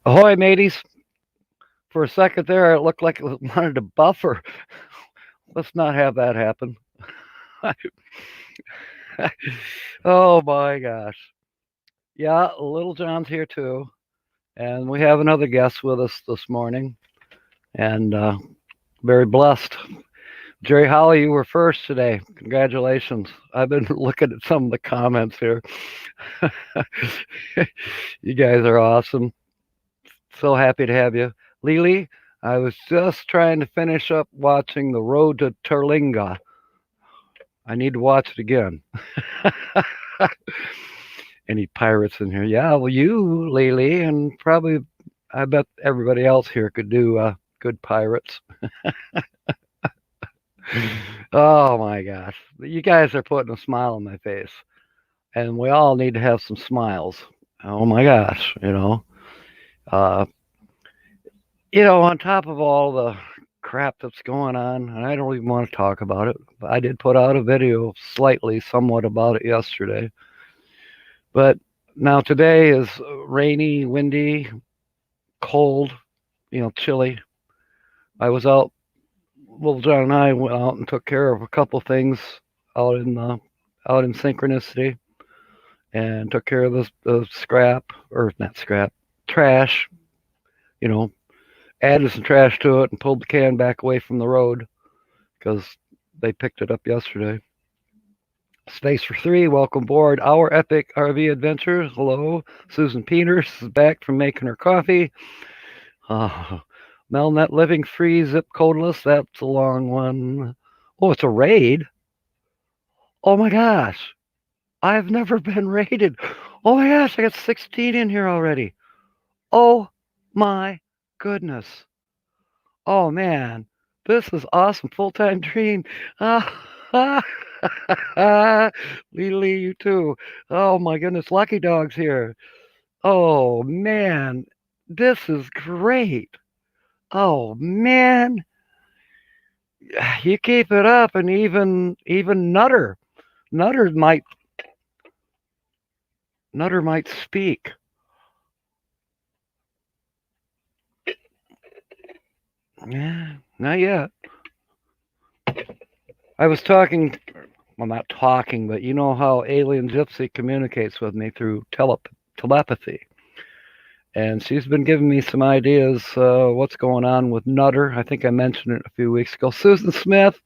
Ahoy, mateys. For a second there, it looked like it wanted to buffer. Let's not have that happen. Oh my gosh. Yeah, Little John's here too. And we have another guest with us this morning. And very blessed. Jerry Holly, you were first today. Congratulations. I've been looking at some of the comments here. You guys are awesome. So happy to have you. Lily, I was just trying to finish up watching The Road to Terlinga. I need to watch it again. Any pirates in here? Yeah, well, you, Lily, and probably I bet everybody else here could do good pirates. Oh my gosh, you guys are putting a smile on my face, and we all need to have some smiles. Oh my gosh, uh, on top of all the crap that's going on, and I don't even want to talk about it. But I did put out a video somewhat about it yesterday. But now today is rainy, windy, cold, chilly. I was out. Little John and I went out and took care of a couple things out in the out in Synchronicity, and took care of the scrap, or not scrap, trash. You know, added some trash to it and pulled the can back away from the road because they picked it up yesterday. Space for Three, welcome aboard our epic RV adventures. Hello, Susan Peters is back from making her coffee. Uh, Melnet Living Free Zip Codeless, that's a long one. Oh, it's a raid. Oh my gosh, I've never been raided. Oh my gosh, I got 16 in here already. Oh my goodness. Oh man, this is awesome. Full time dream. Ah, Lee, you too. Oh my goodness, Lucky Dog's here. Oh man, this is great. Oh man, you keep it up, and even Nutter might Nutter might speak. Yeah, not yet. I was talking. Well, not talking, but you know how Alien Gypsy communicates with me through telepathy. And she's been giving me some ideas what's going on with Nutter. I think I mentioned it a few weeks ago. Susan Smith,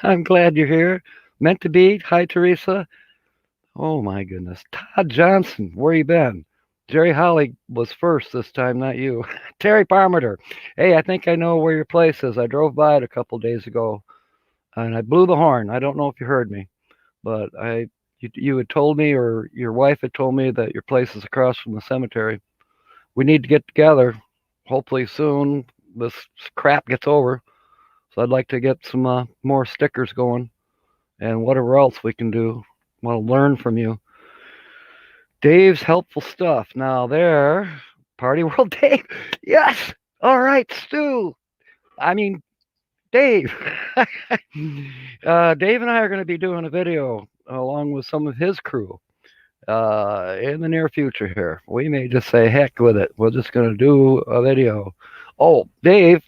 I'm glad you're here. Meant to be. Hi, Teresa. Oh my goodness. Todd Johnson, where you been? Jerry Holly was first this time, not you. Terry Parmenter. Hey, I think I know where your place is. I drove by it a couple days ago and I blew the horn. I don't know if you heard me, but you had told me, or your wife had told me, that your place is across from the cemetery. We need to get together, hopefully soon. This crap gets over. So I'd like to get some more stickers going and whatever else we can do. Want to learn from you. Dave's helpful stuff. Now there, Party World Dave. Yes. All right, Stu. I mean, Dave. Dave and I are going to be doing a video along with some of his crew in the near future here. We may just say heck with it. We're just going to do a video. Oh, Dave.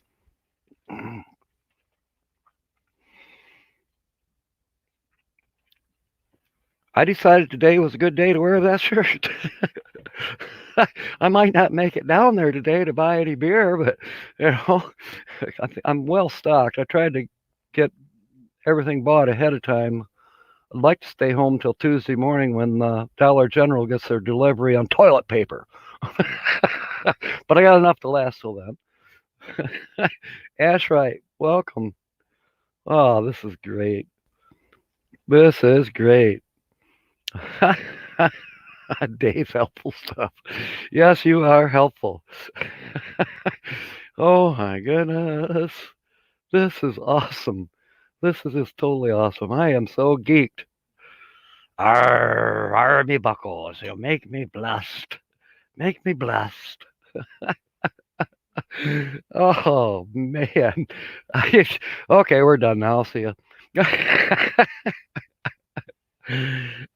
I decided today was a good day to wear that shirt. I might not make it down there today to buy any beer, but you know, I'm well stocked. I tried to get everything bought ahead of time. I'd like to stay home till Tuesday morning when Dollar General gets their delivery on toilet paper. But I got enough to last till then. Ashright, welcome. Oh, this is great. This is great. Dave's helpful stuff. Yes, you are helpful. Oh my goodness. This is awesome. This is just totally awesome. I am so geeked. Arr, me buckles. You make me blessed. Make me blessed. Oh man. Okay, we're done now. I'll see you.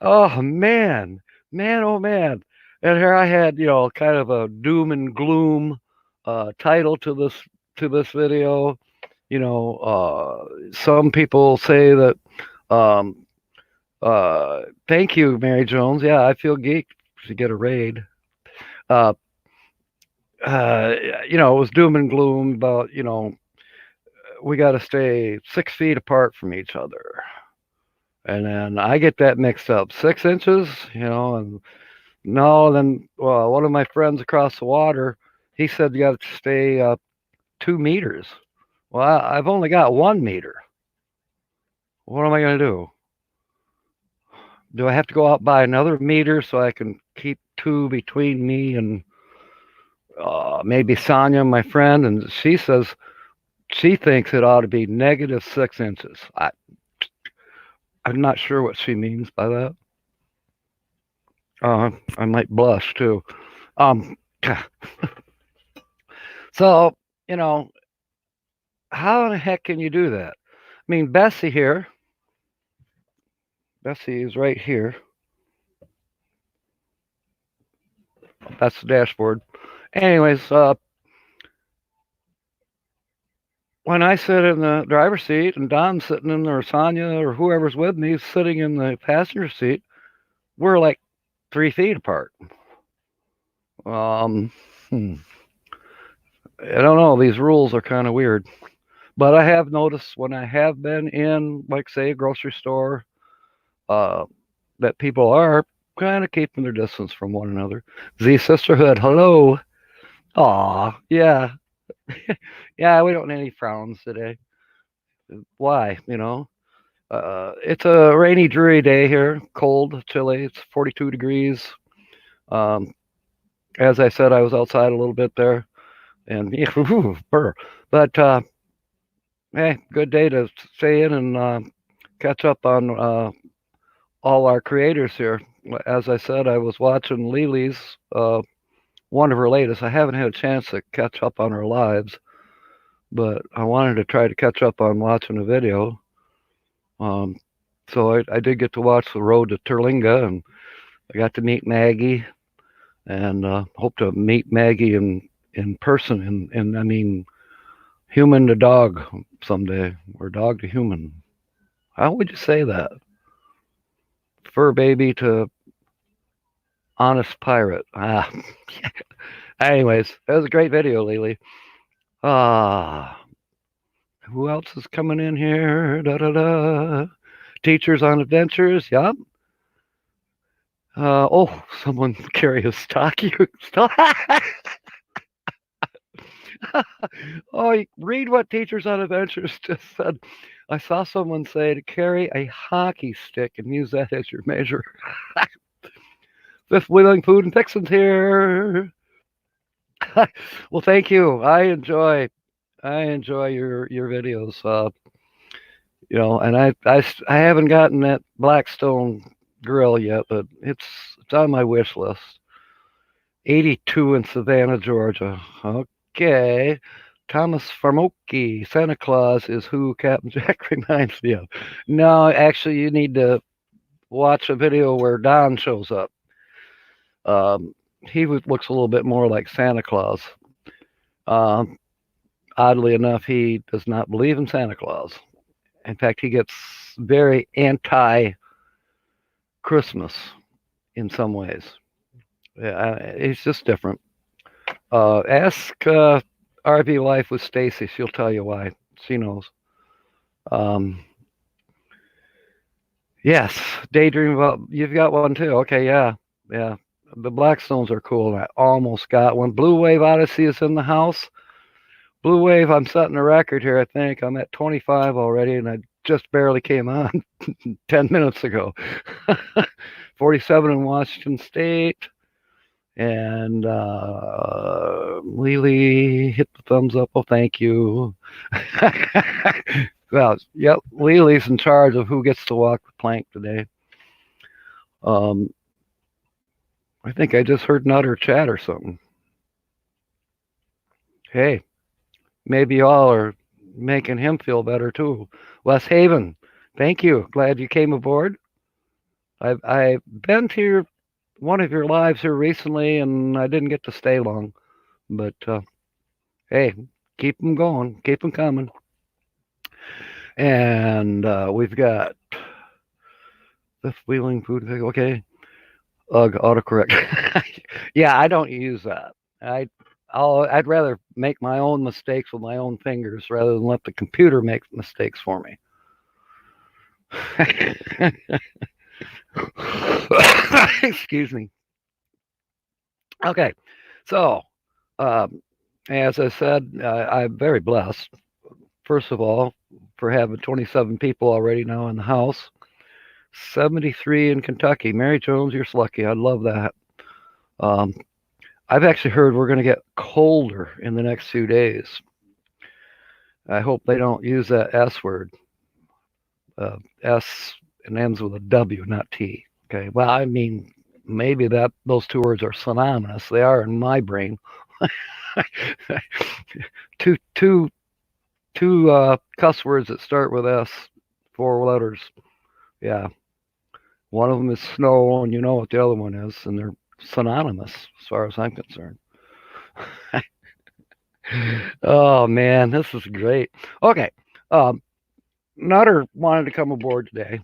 Oh man. Man, oh man. And here I had, kind of a doom and gloom title to this video. Some people say that, um, thank you, Mary Jones. Yeah, I feel geeked to get a raid. Uh, it was doom and gloom about, we got to stay 6 feet apart from each other. And then I get that mixed up. 6 inches, and no, then, well, one of my friends across the water, he said you got to stay 2 meters. Well, I've only got 1 meter. What am I going to do? Do I have to go out by another meter so I can keep two between me and maybe Sonia, my friend? And she says she thinks it ought to be -6 inches. I'm not sure what she means by that. I might blush too. Um, so, you know, how in the heck can you do that? I mean, Bessie is right here. That's the dashboard. Anyways, when I sit in the driver's seat and Don's sitting in there, or Sonia or whoever's with me sitting in the passenger seat, we're like 3 feet apart. Um, hmm. I don't know. These rules are kind of weird. But I have noticed when I have been in, like, say, a grocery store, uh, that people are kind of keeping their distance from one another. Z Sisterhood, hello. Aw, yeah. Yeah, we don't need any frowns today. Why, it's a rainy, dreary day here, cold, chilly. It's 42 degrees. Um, as I said, I was outside a little bit there, and burr. But hey, good day to stay in and catch up on all our creators here. As I said, I was watching Lily's one of her latest. I haven't had a chance to catch up on her lives, but I wanted to try to catch up on watching a video. Um, so I did get to watch The Road to Terlinga, and I got to meet Maggie, and hope to meet Maggie in person, and I mean human to dog someday, or dog to human. How would you say that? Fur baby to honest pirate. Ah. Anyways, that was a great video, Lily. Ah, who else is coming in here? Da da da. Teachers on adventures. Yup. Oh, someone carry a stock. Oh, read what Teachers on Adventures just said. I saw someone say to carry a hockey stick and use that as your measure. Fifth Wheeling Food and Fixins here. Well, thank you. I enjoy your videos. And I haven't gotten that Blackstone grill yet, but it's on my wish list. 82 in Savannah, Georgia. Okay. Thomas Farmoki, Santa Claus is who Captain Jack reminds me of. No, actually, you need to watch a video where Don shows up. He looks a little bit more like Santa Claus. Um, Oddly enough, he does not believe in Santa Claus. In fact, he gets very anti Christmas in some ways. Yeah, he's just different. Ask RV Life with Stacy. She'll tell you why. She knows. Um, yes, daydream about. You've got one too. Okay, yeah, yeah. The Blackstones are cool. I almost got one. Blue Wave Odyssey is in the house. Blue Wave, I'm setting a record here. I think I'm at 25 already, and I just barely came on 10 minutes ago. 47 in Washington State. And Lily hit the thumbs up. Oh, thank you. Well, yep, Lily's in charge of who gets to walk the plank today. I think I just heard Nutter chat or something. Hey, maybe y'all are making him feel better too. Wes Haven, thank you. Glad you came aboard. I've been to one of your lives here recently, and I didn't get to stay long. But hey, keep them going, keep them coming. And we've got fifth wheeling food. Okay, ugh, autocorrect. Yeah, I don't use that. I'd rather make my own mistakes with my own fingers rather than let the computer make mistakes for me. Excuse me. Okay, so um, as I said, I'm very blessed. First of all, for having 27 people already now in the house, 73 in Kentucky. Mary Jones, you're lucky. I love that. Um, I've actually heard we're going to get colder in the next few days. I hope they don't use that S word. S and ends with a W, not T. Okay. Well, I mean, maybe that those two words are synonymous. They are in my brain. two two two cuss words that start with S, four letters. Yeah. One of them is snow, and you know what the other one is, and they're synonymous as far as I'm concerned. Oh man, this is great. Okay, um, Nutter wanted to come aboard today,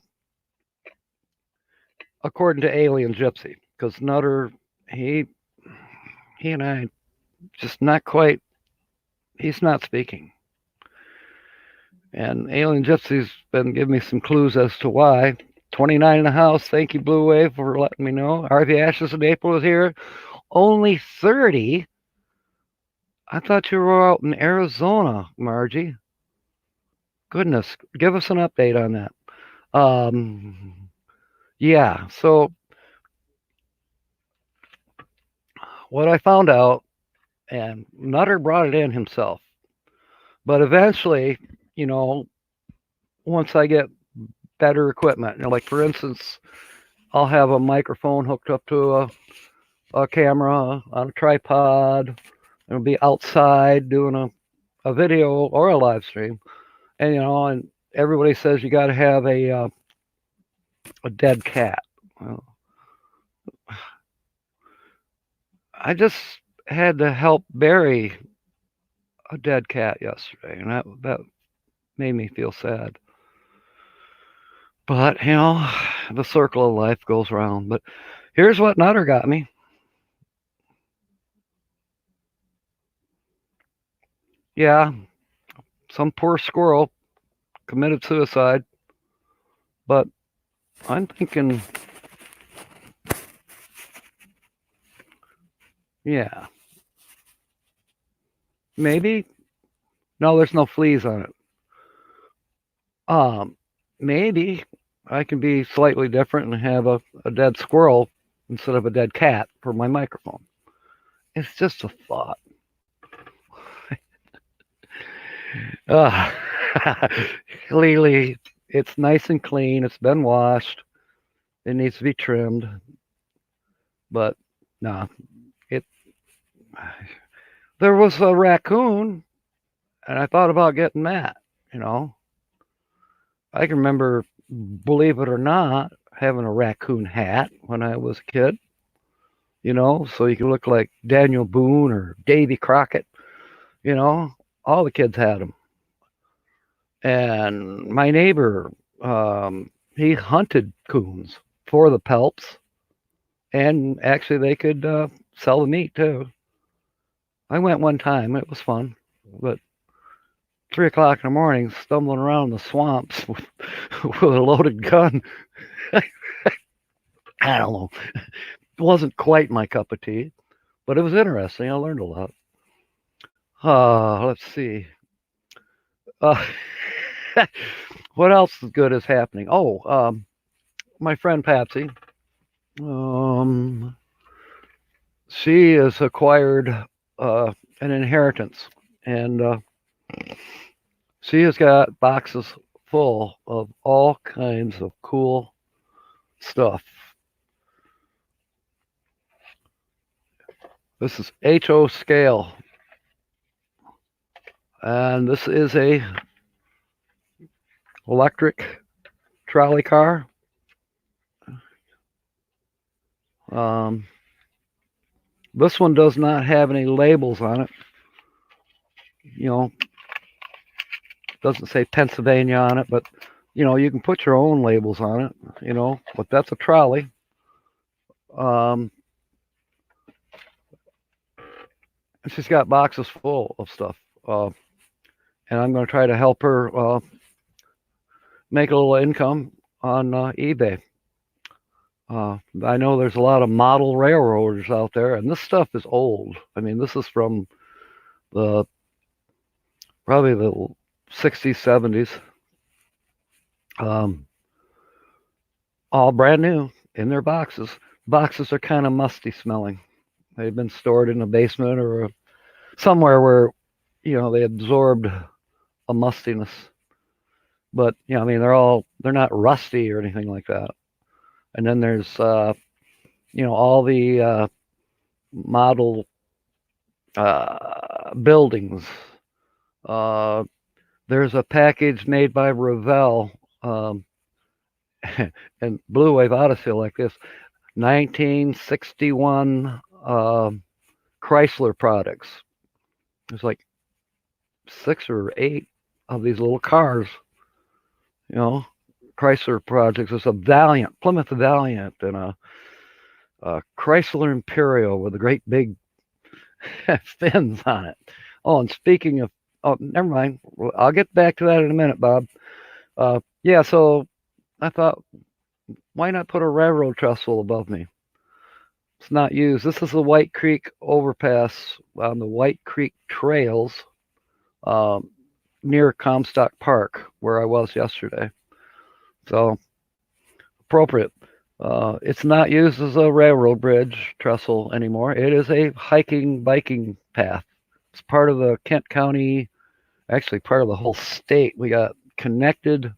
according to Alien Gypsy, because Nutter he he and I just not quite. He's not speaking, and Alien Gypsy's been giving me some clues as to why. 29 in the house. Thank you, Blue Wave, for letting me know. RV Ashes in April is here. Only 30. I thought you were out in Arizona, Margie. Goodness, give us an update on that. Yeah, so what I found out, and Nutter brought it in himself, but eventually, you know, once I get better equipment, you know, like for instance, I'll have a microphone hooked up to a camera on a tripod. It'll be outside doing a video or a live stream, and you know, and everybody says you got to have a dead cat. Well, I just had to help bury a dead cat yesterday, and that made me feel sad. But you know, the circle of life goes round. But here's what Nutter got me. Yeah, some poor squirrel committed suicide, but I'm thinking, yeah, maybe. No, there's no fleas on it. Um, Maybe I can be slightly different and have a dead squirrel instead of a dead cat for my microphone. It's just a thought. Uh, Clearly, it's nice and clean. It's been washed. It needs to be trimmed, but no, it. There was a raccoon, and I thought about getting that. You know, I can remember, believe it or not, having a raccoon hat when I was a kid. You know, so you could look like Daniel Boone or Davy Crockett. You know, all the kids had them. And my neighbor, he hunted coons for the pelts, and actually they could sell the meat too. I went one time; it was fun, but 3 o'clock in the morning, stumbling around the swamps with a loaded gun. I don't know. It wasn't quite my cup of tea, but it was interesting. I learned a lot. Let's see. Uh, what else is good is happening? Oh, my friend Patsy. Um, she has acquired an inheritance, and she has got boxes full of all kinds of cool stuff. This is HO scale, and this is a electric trolley car. Um, this one does not have any labels on it. You know, doesn't say Pennsylvania on it, but you can put your own labels on it. But that's a trolley. Um, she's got boxes full of stuff, and I'm going to try to help her make a little income on eBay. I know there's a lot of model railroaders out there, and this stuff is old. I mean, this is from the probably the 60s, 70s. All brand new in their boxes. Boxes are kind of musty smelling. They've been stored in a basement or somewhere where they absorbed a mustiness. But I mean, they're not rusty or anything like that. And then there's all the model buildings. There's a package made by Revell and Blue Wave Odyssey like this 1961 Chrysler products. There's like 6 or 8 of these little cars. Chrysler projects. There's a Valiant, Plymouth Valiant, and a Chrysler Imperial with a great big fins on it. Oh, and speaking of, never mind. I'll get back to that in a minute, Bob. Yeah, so I thought, why not put a railroad trestle above me? It's not used. This is the White Creek overpass on the White Creek trails near Comstock Park, where I was yesterday. So, appropriate. It's not used as a railroad bridge trestle anymore. It is a hiking, biking path. It's part of the Kent County, actually part of the whole state. We got connected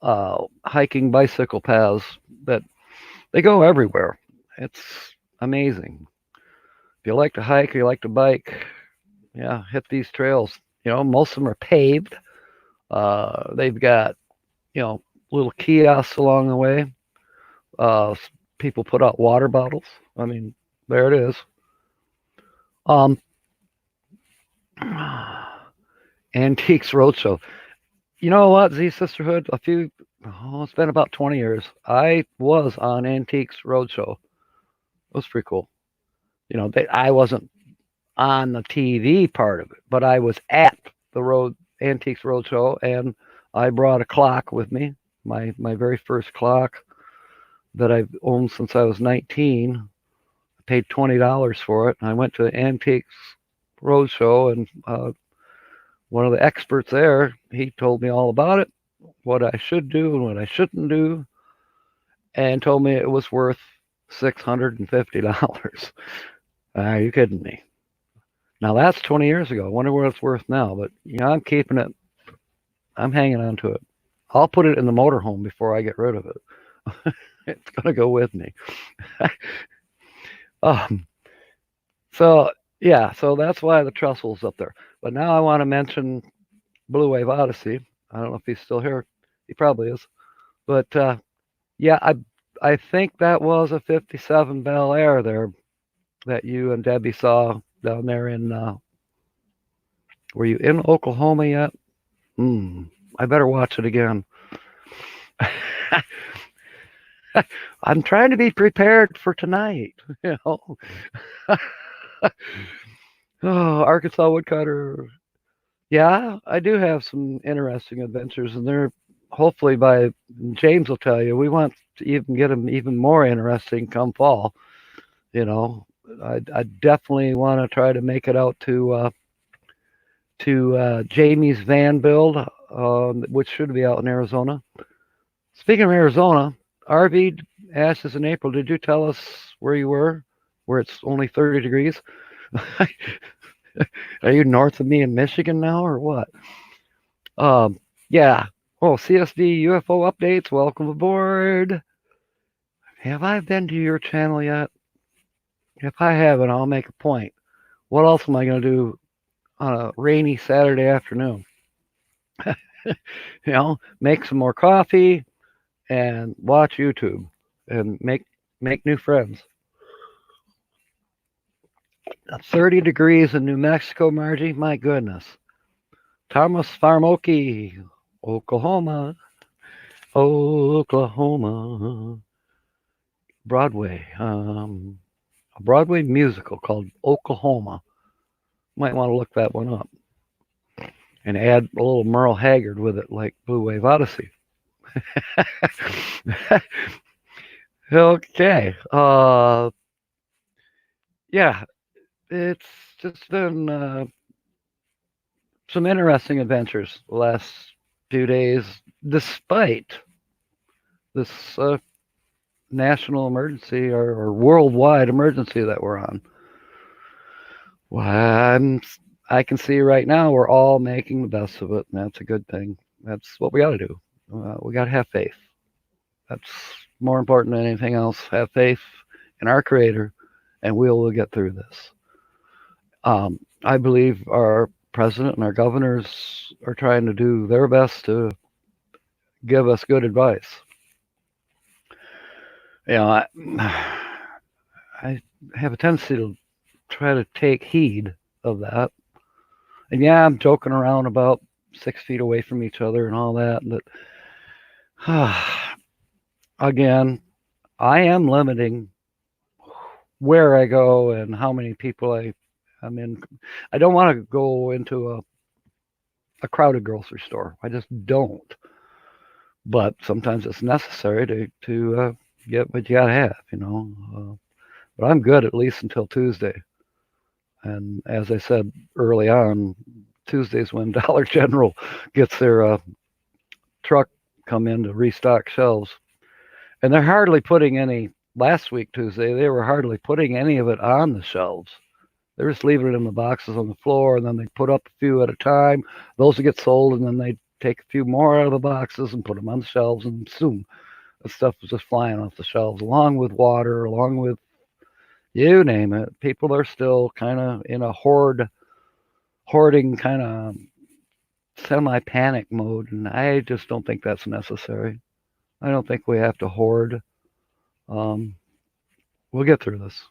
hiking bicycle paths that they go everywhere. It's amazing. If you like to hike or you like to bike, yeah, hit these trails. Most of them are paved. They've got, little kiosks along the way. People put out water bottles. I mean, there it is. Antiques Roadshow. You know what, Z Sisterhood? It's been about 20 years. I was on Antiques Roadshow. It was pretty cool. I wasn't on the TV part of it, but I was at the Antiques Roadshow, and I brought a clock with me, my very first clock that I've owned since I was 19. I paid $20 for it, and I went to the Antiques Roadshow, and one of the experts there, he told me all about it, what I should do and what I shouldn't do, and told me it was worth $650. Are you kidding me? Now that's 20 years ago. I wonder what it's worth now, but I'm keeping it. I'm hanging on to it. I'll put it in the motorhome before I get rid of it. It's gonna go with me. So yeah, so that's why the trestle's up there. But now I want to mention Blue Wave Odyssey. I don't know if he's still here. He probably is. But yeah, I think that was a 57 Bel Air there that you and Debbie saw down there in. Were you in Oklahoma yet? I better watch it again. I'm trying to be prepared for tonight. Oh, Arkansas woodcutter. Yeah, I do have some interesting adventures, and they're hopefully by James will tell you. We want to even get them even more interesting come fall. I definitely want to try to make it out to Jamie's van build, which should be out in Arizona. Speaking of Arizona, RV asked us in April, did you tell us where you were, where it's only 30 degrees? Are you north of me in Michigan now or what? Yeah. Oh, CSD UFO updates. Welcome aboard. Have I been to your channel yet? If I haven't, I'll make a point. What else am I going to do on a rainy Saturday afternoon? Make some more coffee and watch YouTube and make make new friends. 30 degrees in New Mexico, Margie. My goodness. Thomas Farmoki, Oklahoma. Oklahoma. Broadway. A Broadway musical called Oklahoma. Might want to look that one up and add a little Merle Haggard with it, like Blue Wave Odyssey. Okay. Yeah, it's just been some interesting adventures the last few days, despite this national emergency or worldwide emergency that we're on. Well, I can see right now we're all making the best of it, and that's a good thing. That's what we got to do. We got to have faith. That's more important than anything else. Have faith in our Creator, and we will get through this. I believe our president and our governors are trying to do their best to give us good advice. You know, I have a tendency to try to take heed of that. And yeah, I'm joking around about 6 feet away from each other and all that. But again, I am limiting where I go and how many people I'm in. I don't want to go into a crowded grocery store. I just don't. But sometimes it's necessary to get what you gotta have, you know. But I'm good at least until Tuesday. And as I said early on, Tuesday's when Dollar General gets their truck come in to restock shelves. And they're hardly putting any, last week, Tuesday, they were hardly putting any of it on the shelves. They're just leaving it in the boxes on the floor, and then they put up a few at a time. Those get sold, and then they take a few more out of the boxes and put them on the shelves, and soon the stuff was just flying off the shelves, along with water, along with you name it. People are still kind of in a hoarding kind of semi-panic mode, and I just don't think that's necessary. I don't think we have to hoard. We'll get through this.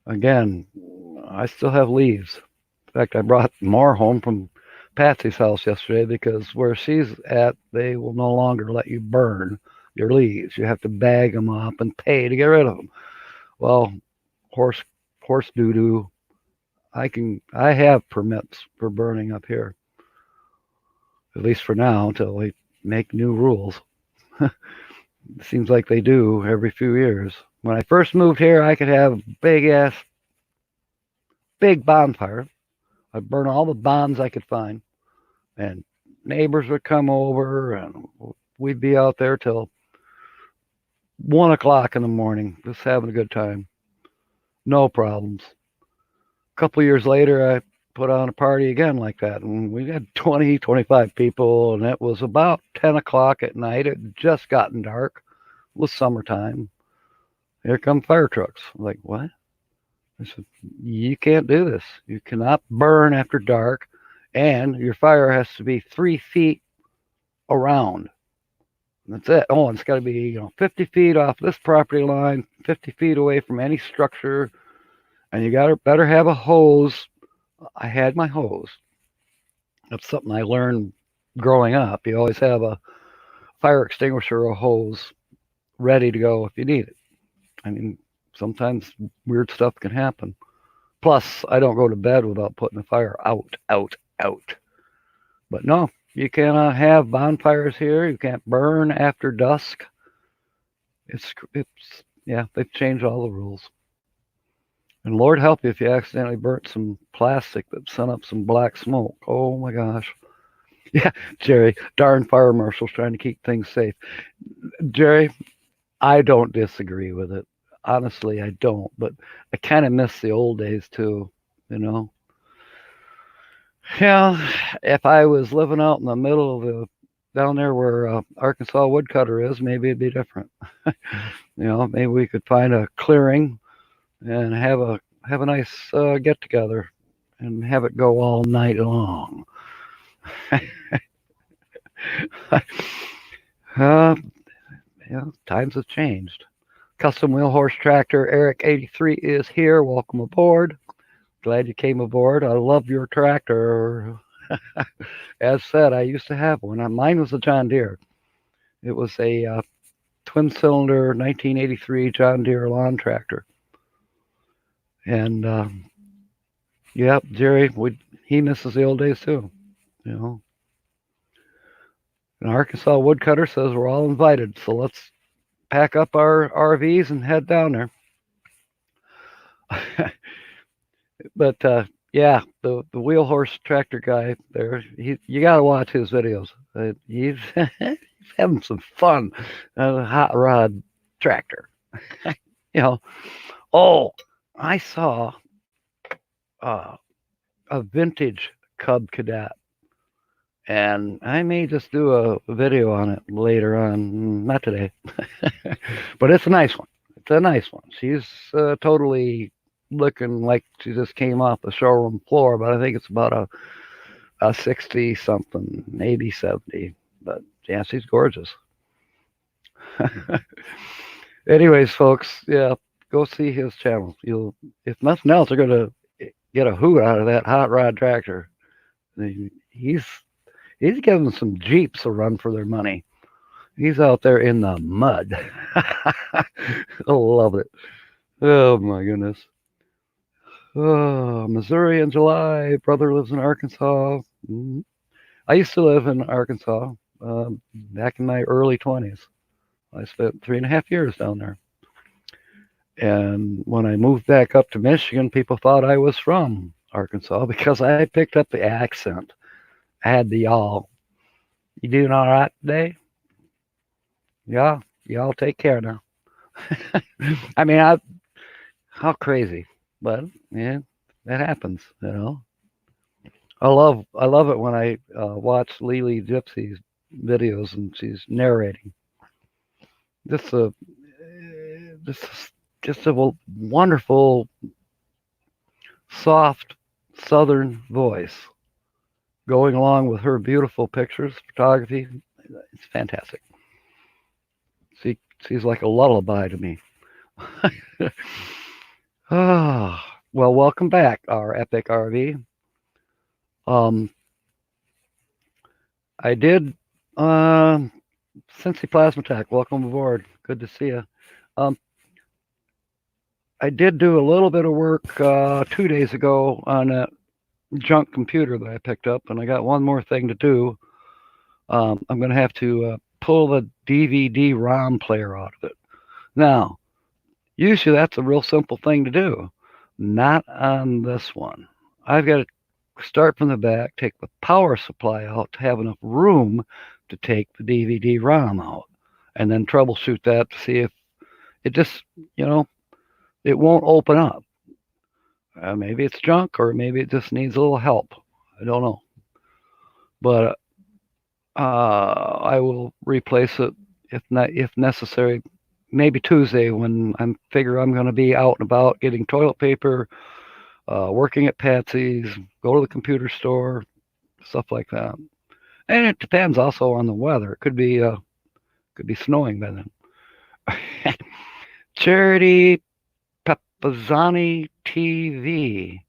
Again, I still have leaves. In fact, I brought more home from Patsy's house yesterday because where she's at, they will no longer let you burn your leaves. You have to bag them up and pay to get rid of them. Well, horse doo doo. I have permits for burning up here, at least for now, until they make new rules. It seems like they do every few years. When I first moved here, I could have big bonfire. I'd burn all the bonds I could find, and neighbors would come over, and we'd be out there till 1 o'clock in the morning, just having a good time. No problems. A couple years later, I put on a party again like that, and we had 20, 25 people, and it was about 10 o'clock at night. It had just gotten dark. It was summertime. Here come fire trucks. I'm like, what? I said, you can't do this. You cannot burn after dark, and your fire has to be 3 feet around. That's it. Oh, and it's got to be 50 feet off this property line, 50 feet away from any structure, and you better have a hose. I had my hose. That's something I learned growing up. You always have a fire extinguisher or a hose ready to go if you need it. I mean, sometimes weird stuff can happen. Plus, I don't go to bed without putting the fire out. But no, you cannot have bonfires here. You can't burn after dusk. Yeah, they've changed all the rules. And Lord help you if you accidentally burnt some plastic that sent up some black smoke. Oh my gosh. Yeah, Jerry, darn fire marshals trying to keep things safe. Jerry, I don't disagree with it. Honestly, I don't. But I kind of miss the old days too, you know. Yeah, if I was living out in the middle of down there where Arkansas woodcutter is, maybe it'd be different. Maybe we could find a clearing and have a nice get together and have it go all night long. Times have changed. Custom Wheel Horse Tractor Eric 83 is here. Welcome aboard. Glad you came aboard. I love your tractor. As said, I used to have one. Mine was a John Deere. It was a twin-cylinder 1983 John Deere lawn tractor. And yeah, Jerry, he misses the old days too. You know. And Arkansas Woodcutter says we're all invited, so let's pack up our RVs and head down there. But yeah, the wheel horse tractor guy there, you got to watch his videos. He's having some fun. A hot rod tractor. You know. Oh, I saw a vintage Cub Cadet, and I may just do a video on it later on. Not today, but it's a nice one. It's a nice one. She's totally looking like she just came off the showroom floor, but I think it's about a 60 something, maybe 70. But yeah, she's gorgeous. Anyways, folks, yeah, go see his channel. You'll, if nothing else, you're gonna get a hoot out of that hot rod tractor. He's giving some Jeeps a run for their money. He's out there in the mud. I love it. Oh my goodness. Oh, Missouri in July. Brother lives in Arkansas. I used to live in Arkansas back in my early 20s. I spent 3.5 years down there. And when I moved back up to Michigan, people thought I was from Arkansas because I picked up the accent. I had the y'all. You doing all right today? Yeah, y'all take care now. I mean, how crazy, but yeah, that happens, you know. I love it when I watch Lily Gypsy's videos and she's narrating. Just a wonderful, soft Southern voice going along with her beautiful pictures, photography. It's fantastic. She's like a lullaby to me. Well, welcome back, our epic RV. I did Cincy Plasma Tech. Welcome aboard. Good to see you. I did do a little bit of work 2 days ago on a junk computer that I picked up, and I got one more thing to do. I'm going to have to pull the DVD ROM player out of it. Now, usually that's a real simple thing to do. Not on this one. I've got to start from the back, take the power supply out to have enough room to take the DVD ROM out, and then troubleshoot that to see if it just, it won't open up. Maybe it's junk, or maybe it just needs a little help. I don't know. But I will replace it if necessary. Maybe Tuesday when I'm going to be out and about getting toilet paper, working at Patsy's, go to the computer store, stuff like that. And it depends also on the weather. It could be snowing by then. Charity Papazzani TV.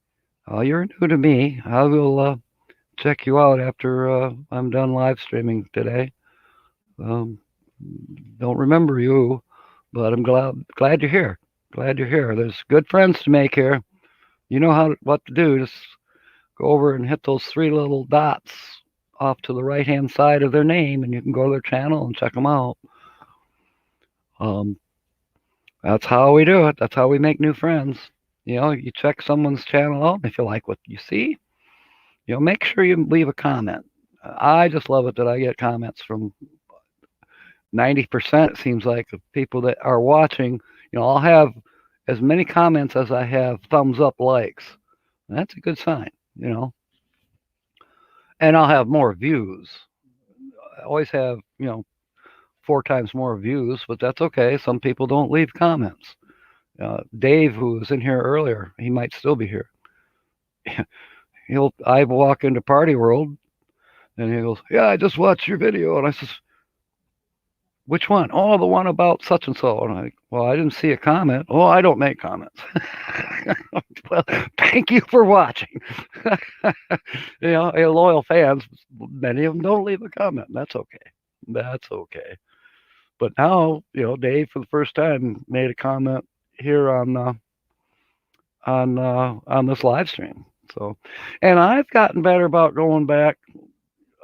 You're new to me. I will check you out after I'm done live streaming today. Don't remember you, but I'm glad you're here. Glad you're here. There's good friends to make here. You know what to do. Just go over and hit those 3 little dots off to the right-hand side of their name, and you can go to their channel and check them out. That's how we do it. That's how we make new friends. You check someone's channel out, and if you like what you see, make sure you leave a comment. I just love it that I get comments from 90%, it seems like, of people that are watching. I'll have as many comments as I have thumbs up likes. That's a good sign, And I'll have more views. I always have, 4 times more views, but that's okay. Some people don't leave comments. Dave, who was in here earlier, he might still be here. I walk into Party World, and he goes, "Yeah, I just watched your video," and I says, which one? Oh, the one about such and so. And I'm like, well, I didn't see a comment. Oh, I don't make comments. Well, thank you for watching. Loyal fans, many of them don't leave a comment. That's okay. That's okay. But now, Dave for the first time made a comment here on this live stream. So, and I've gotten better about going back.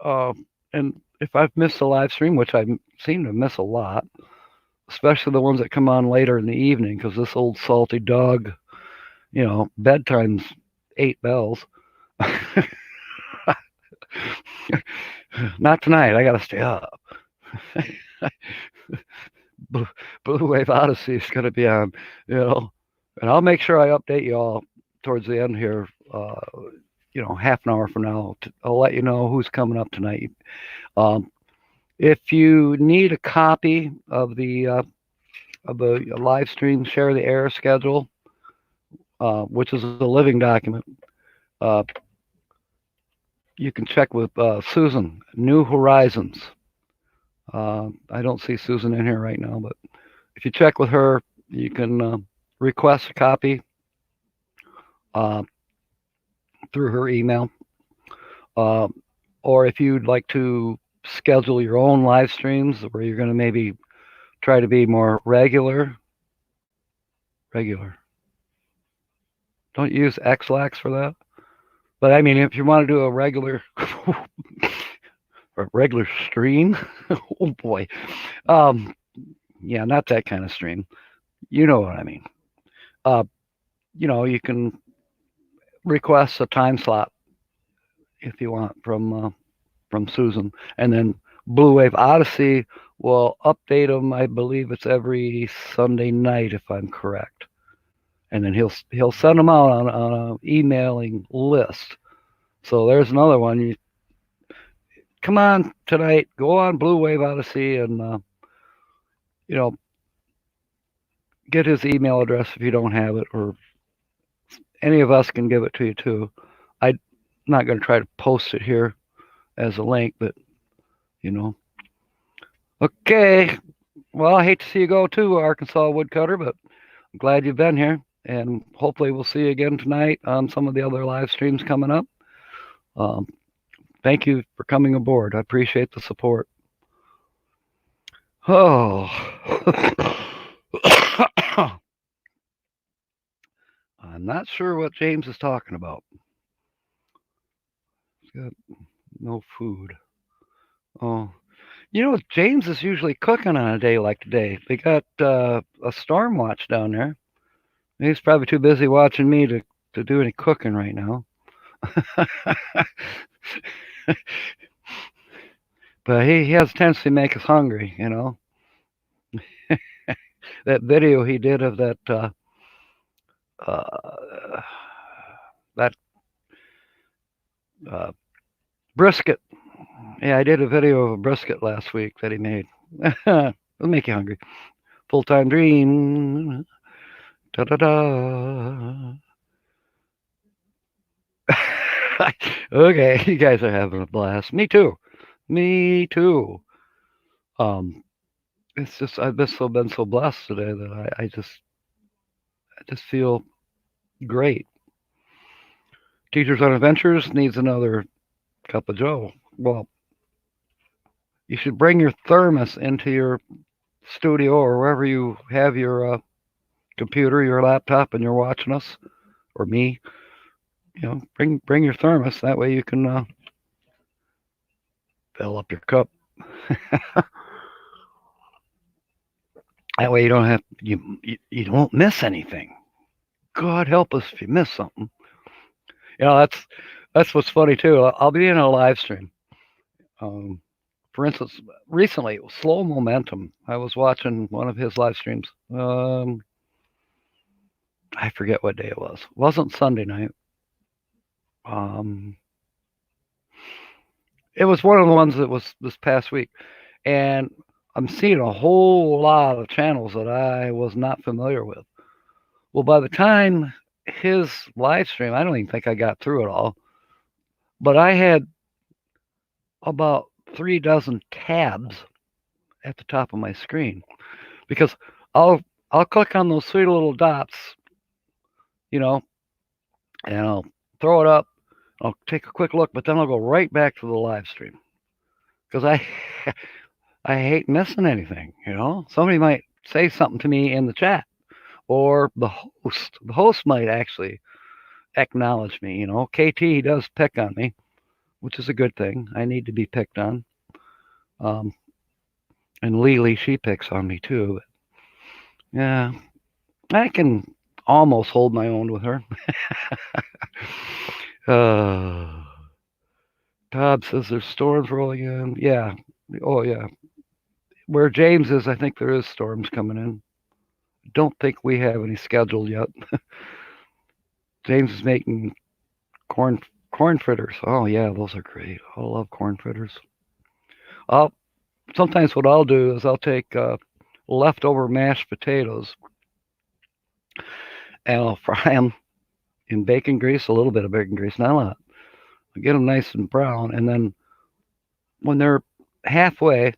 Uh, and if I've missed a live stream, which I seem to miss a lot, especially the ones that come on later in the evening, because this old salty dog, bedtime's 8 bells. Not tonight. I got to stay up. Blue Wave Odyssey is going to be on, and I'll make sure I update you all towards the end here. Half an hour from now, I'll let you know who's coming up tonight. If you need a copy of the live stream, share the air schedule, which is a living document, you can check with Susan, New Horizons. I don't see Susan in here right now, but if you check with her, you can request a copy through her email. Or if you'd like to schedule your own live streams where you're going to maybe try to be more regular. Don't use Xlax for that. But I mean, if you want to do a regular stream, oh boy, yeah, not that kind of stream. You know what I mean. You can request a time slot if you want from Susan, and then Blue Wave Odyssey will update them. I believe it's every Sunday night, if I'm correct. And then he'll send them out on an emailing list. So there's another one. You come on tonight. Go on Blue Wave Odyssey and get his email address if you don't have it, or any of us can give it to you too. I'm not going to try to post it here as a link, but Okay. Well, I hate to see you go too, Arkansas Woodcutter, but I'm glad you've been here, and hopefully we'll see you again tonight on some of the other live streams coming up. Thank you for coming aboard. I appreciate the support. Oh. I'm not sure what James is talking about. He's got no food. Oh. James is usually cooking on a day like today. They got a storm watch down there. He's probably too busy watching me to do any cooking right now. But he has a tendency to make us hungry, That video he did of that brisket. Yeah, I did a video of a brisket last week that he made. It'll make you hungry. Full-time dream. Da-da-da. Okay, you guys are having a blast. Me too. It's just I've been so blessed today that I just feel great. Teachers on Adventures needs another cup of Joe. Well, you should bring your thermos into your studio or wherever you have your computer, your laptop, and you're watching us, or me. Bring your thermos. That way you can fill up your cup. That way you don't have you don't miss anything. God help us if you miss something. That's what's funny too. I'll be in a live stream. For instance, recently it was Slow Momentum. I was watching one of his live streams. I forget what day it was. It wasn't Sunday night. It was one of the ones that was this past week, and I'm seeing a whole lot of channels that I was not familiar with. Well, by the time his live stream, I don't even think I got through it all, but I had about 3 dozen tabs at the top of my screen because I'll I'll click on those three little dots, you know, and I'll throw it up. I'll take a quick look, but then I'll go right back to the live stream because I hate missing anything. Somebody might say something to me in the chat, or the host might actually acknowledge me. KT does pick on me, which is a good thing. I need to be picked on. Um, and Lily, she picks on me too. But yeah, I can almost hold my own with her. Todd says there's storms rolling in. Yeah. Oh, yeah. Where James is, I think there is storms coming in. Don't think we have any scheduled yet. James is making corn fritters. Oh yeah, those are great. I love corn fritters. Sometimes what I'll do is I'll take leftover mashed potatoes and I'll fry them in bacon grease, a little bit of bacon grease, not a lot. I'll get them nice and brown, and then when they're halfway,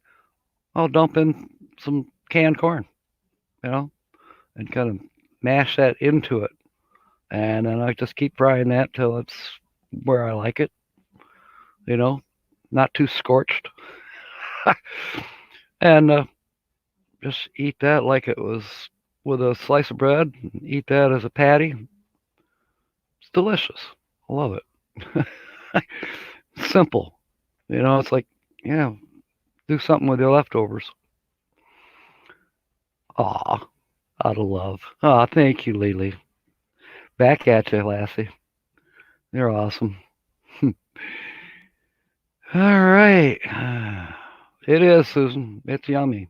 I'll dump in some canned corn, and kind of mash that into it. And then I just keep frying that till it's where I like it, not too scorched. And just eat that like it was with a slice of bread. Eat that as a patty. It's delicious. I love it. Simple. It's like, yeah, do something with your leftovers. Aw, out of love. Aw, thank you, Lily. Back at you, Lassie. You're awesome. All right. It is, Susan. It's yummy.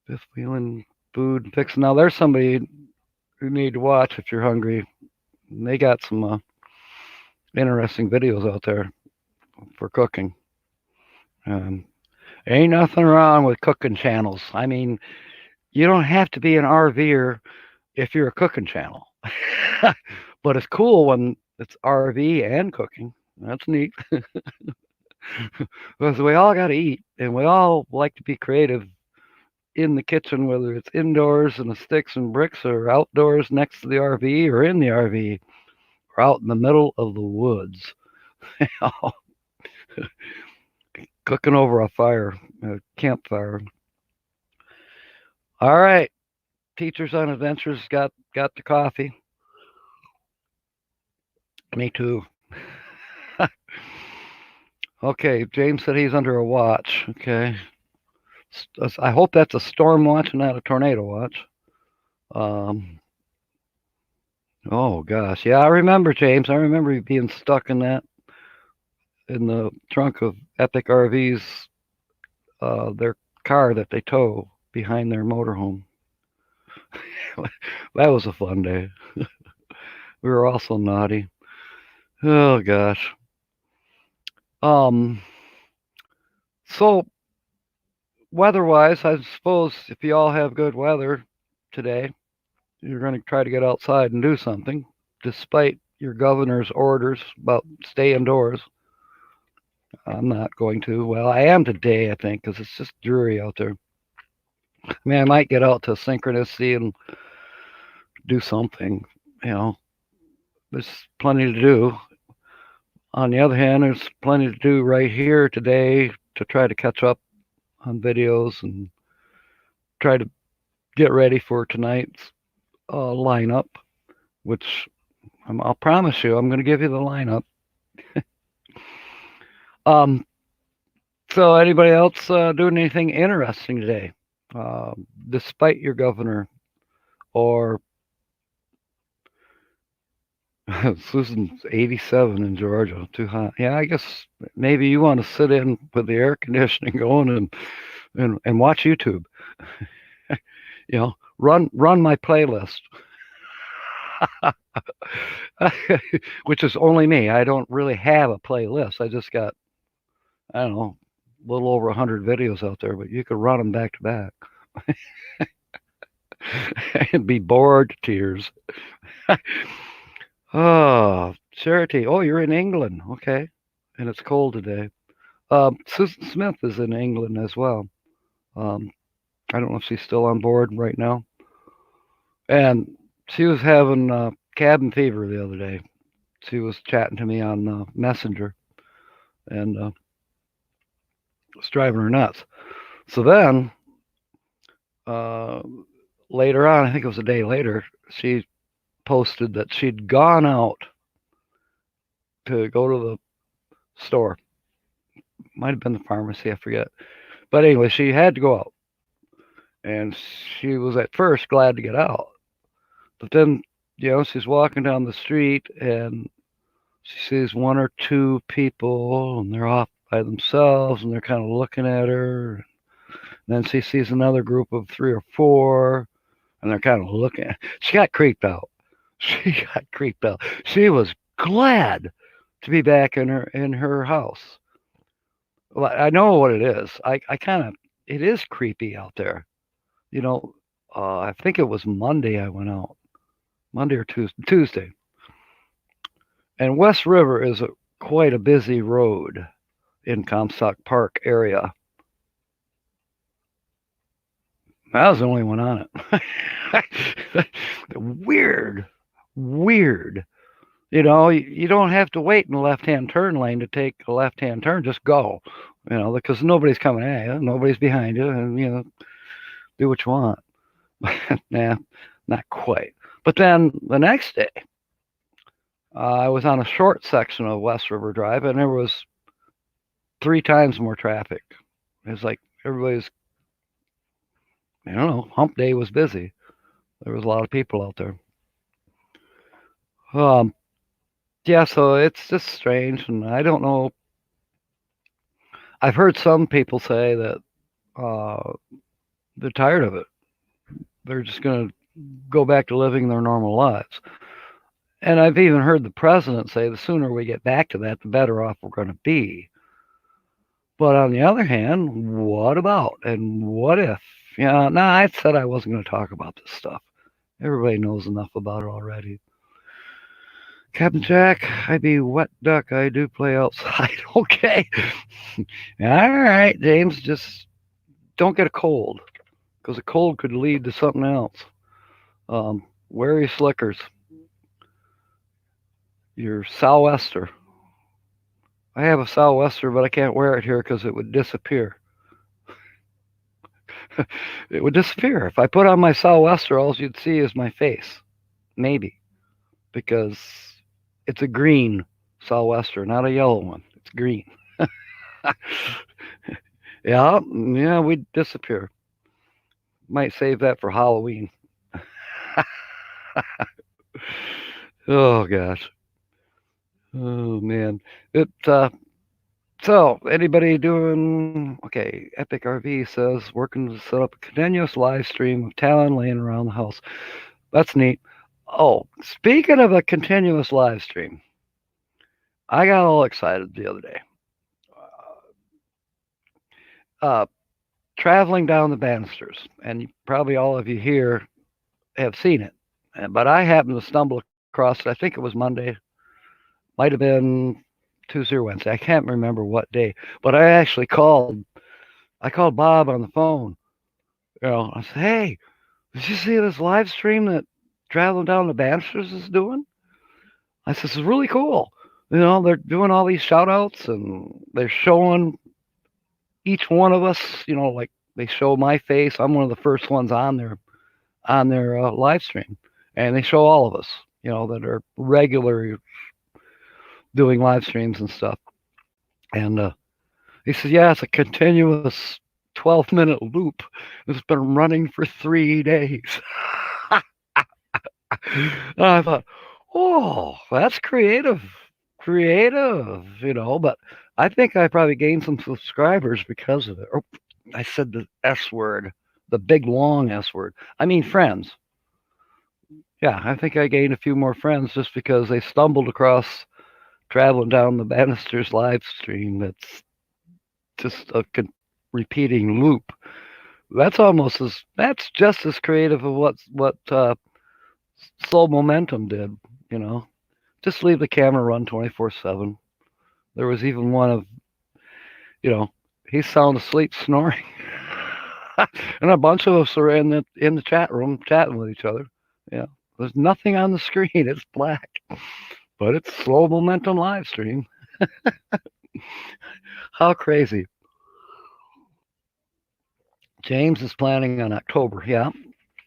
Just feeling food fixing. Now, there's somebody you need to watch if you're hungry. They got some interesting videos out there for cooking. Ain't nothing wrong with cooking channels. I mean, you don't have to be an RVer if you're a cooking channel. But it's cool when it's RV and cooking. That's neat. Because we all got to eat, and we all like to be creative in the kitchen, whether it's indoors in the sticks and bricks or outdoors next to the RV or in the RV or out in the middle of the woods. Cooking over a campfire. All right. Teachers on Adventures got the coffee. Me too. Okay, James said he's under a watch. Okay. I hope that's a storm watch and not a tornado watch. Oh gosh, yeah, I remember, James. I remember you being stuck in the trunk of Epic RV's their car that they tow behind their motorhome. That was a fun day. We were also naughty. Oh gosh. So weather-wise, I suppose if you all have good weather today, you're going to try to get outside and do something, despite your governor's orders about stay indoors. I'm not going to. Well, I am today, I think, because it's just dreary out there. I mean, I might get out to Synchronicity and do something. There's plenty to do. On the other hand, there's plenty to do right here today to try to catch up on videos and try to get ready for tonight's lineup, which I'll promise you, I'm going to give you the lineup. So anybody else doing anything interesting today, despite your governor or Susan's 87 in Georgia, too hot. Yeah, I guess maybe you want to sit in with the air conditioning going and watch YouTube. Run my playlist, which is only me. I don't really have a playlist. I just got, I don't know, a little over 100 videos out there, but you could run them back to back and be bored to tears. Oh, Charity. Oh, you're in England. Okay. And it's cold today. Susan Smith is in England as well. Um, I don't know if she's still on board right now. And she was having cabin fever the other day. She was chatting to me on Messenger, and was driving her nuts. So then uh, later on, I think it was a day later, she posted that she'd gone out to go to the store. Might have been the pharmacy, I forget. But anyway, she had to go out. And she was at first glad to get out. But then, she's walking down the street and she sees one or two people and they're off by themselves and they're kind of looking at her. And then she sees another group of three or four and they're kind of looking. She got creeped out. She got creeped out. She was glad to be back in her house. Well, I know what it is. I kind of it is creepy out there. You know, I think it was Monday I went out, Monday or Tuesday, and West River is quite a busy road in Comstock Park area. I was the only one on it. Weird, weird. You don't have to wait in the left-hand turn lane to take a left-hand turn. Just go, because nobody's coming at you, nobody's behind you, and do what you want. Nah, not quite. But then the next day, I was on a short section of West River Drive, and there was 3 times more traffic. It was like everybody's, I don't know, hump day was busy. There was a lot of people out there. Um, yeah, so it's just strange, and I don't know. I've heard some people say that uh, they're tired of it. They're just going to go back to living their normal lives. And I've even heard the president say the sooner we get back to that, the better off we're going to be. But on the other hand, what about and what if? I said I wasn't going to talk about this stuff. Everybody knows enough about it already. Captain Jack, I be wet duck. I do play outside. Okay. All right, James, just don't get a cold because a cold could lead to something else. Wear your slickers, your sou'wester. I have a sou'wester, but I can't wear it here because it would disappear. It would disappear. If I put on my sou'wester, all you'd see is my face. Maybe. Because it's a green sou'wester, not a yellow one. It's green. Yeah, we'd disappear. Might save that for Halloween. Oh gosh. Oh man. So anybody doing okay? Epic RV says working to set up a continuous live stream of Talon laying around the house. That's neat. Oh, speaking of a continuous live stream, I got all excited the other day. Uh, Traveling down the banisters, and probably all of you here have seen it. But I happened to stumble across it. I think it was Monday, might have been Tuesday or Wednesday. I can't remember what day. But I actually called. I called Bob on the phone. I said, "Hey, did you see this live stream that Traveling Down the Banisters is doing?" I said, "This is really cool. They're doing all these shout outs and they're showing each one of us, like they show my face. I'm one of the first ones on their live stream, and they show all of us, that are regular doing live streams and stuff." And he said, "Yeah, it's a continuous 12-minute loop. It's been running for 3 days." And I thought, oh, that's creative, but I think I probably gained some subscribers because of it. Or I said the S word, the big long S word. I mean friends. Yeah, I think I gained a few more friends just because they stumbled across Traveling Down the Banisters live stream. That's just a repeating loop. That's just as creative of what Slow Momentum did. Just leave the camera run 24/7. There was even one of, he's sound asleep snoring. And a bunch of us are in the chat room chatting with each other. Yeah, there's nothing on the screen. It's black, but it's slow momentum live stream. How crazy! James is planning on October. Yeah,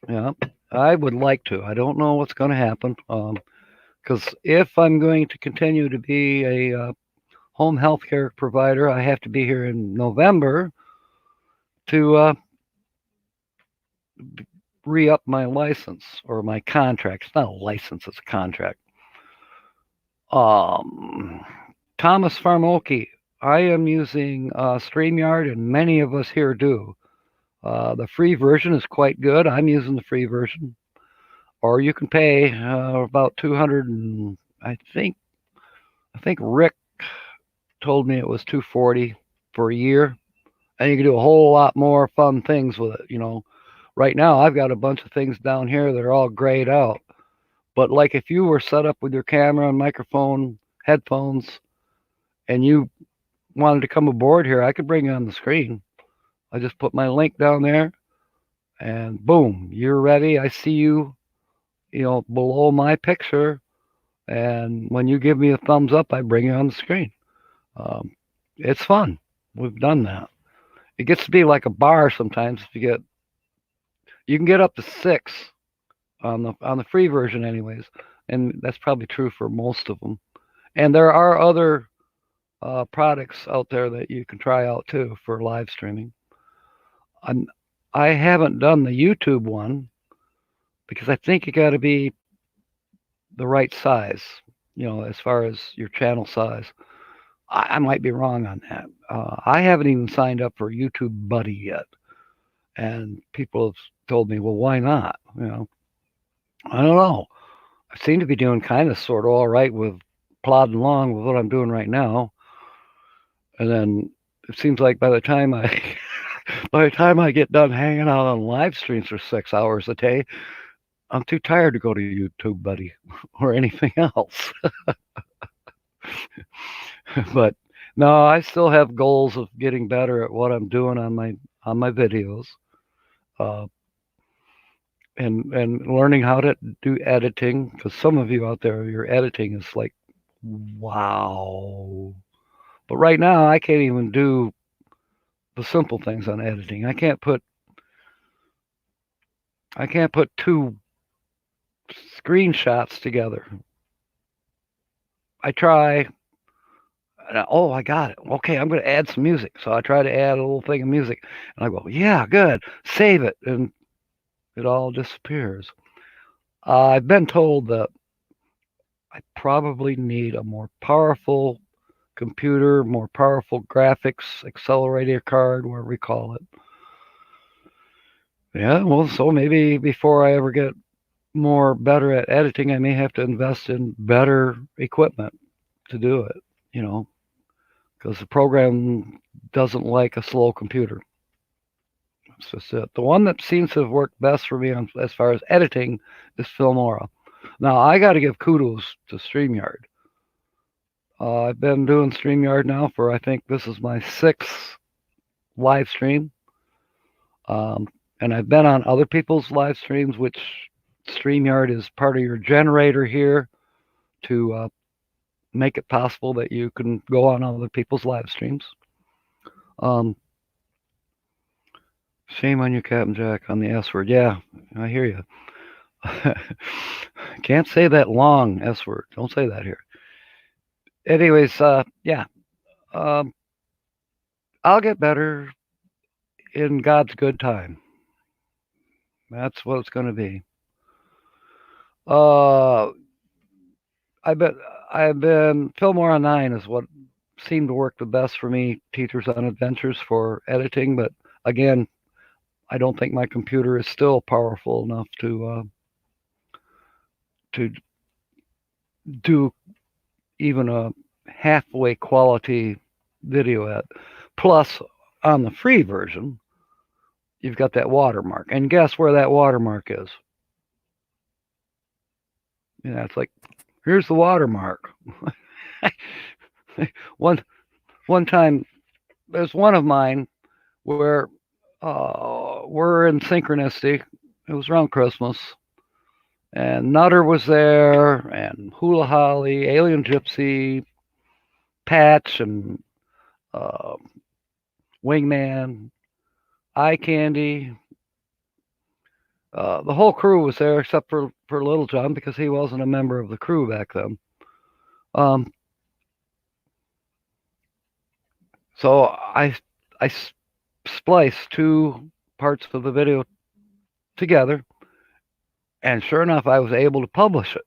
yeah. I would like to. I don't know what's going to happen. Because if I'm going to continue to be a home health care provider, I have to be here in November to re up my license or my contract. It's not a license, it's a contract. Um, Thomas Farmoki, I am using StreamYard, and many of us here do. The free version is quite good. I'm using the free version. Or you can pay about 200 and I think Rick told me it was 240 for a year, and you can do a whole lot more fun things with it. Right now I've got a bunch of things down here that are all grayed out. But like if you were set up with your camera and microphone, headphones, and you wanted to come aboard here, I could bring you on the screen. I just put my link down there, and boom, you're ready. I see you, below my picture, and when you give me a thumbs up, I bring you on the screen. Um, it's fun. We've done that. It gets to be like a bar sometimes. If you can get up to 6 on the free version, anyways, and that's probably true for most of them. And there are other products out there that you can try out too for live streaming. I haven't done the YouTube one because I think you got to be the right size, as far as your channel size. I might be wrong on that. I haven't even signed up for YouTube Buddy yet, and people have told me, well, why not? I don't know. I seem to be doing kind of sort of all right with plodding along with what I'm doing right now, and then it seems like by the time I get done hanging out on live streams for 6 hours a day, I'm too tired to go to YouTube Buddy or anything else. But no, I still have goals of getting better at what I'm doing on my videos, uh, and learning how to do editing. Because some of you out there, your editing is like, wow. But right now, I can't even do the simple things on editing. I can't put two screenshots together. I try. Oh, I got it. Okay, I'm going to add some music. So I try to add a little thing of music, and I go, yeah, good. Save it, and it all disappears. I've been told that I probably need a more powerful computer, more powerful graphics accelerator card, whatever we call it. Yeah, well, so maybe before I ever get better at editing, I may have to invest in better equipment to do it, because the program doesn't like a slow computer. That's just it. The one that seems to have worked best for me as far as editing is Filmora. Now, I got to give kudos to StreamYard. I've been doing StreamYard now for, I think this is my 6th live stream. And I've been on other people's live streams, which StreamYard is part of your generator here to make it possible that you can go on other people's live streams. Shame on you, Captain Jack, on the S word. Yeah, I hear you. Can't say that long S word. Don't say that here. Anyways, yeah. I'll get better in God's good time. That's what it's going to be. I've been Fillmore 9 is what seemed to work the best for me. Teachers on Adventures for editing, but again, I don't think my computer is still powerful enough to do even a halfway quality video at. Plus, on the free version, you've got that watermark, and guess where that watermark is? Yeah, it's like, here's the watermark. one time, there's one of mine where were in synchronicity. It was around Christmas, and Nutter was there, and Hula Holly, Alien Gypsy, Patch, and uh, Wingman, Eye Candy. The whole crew was there except for Little John because he wasn't a member of the crew back then. Um, so I spliced two parts of the video together, and sure enough, I was able to publish it.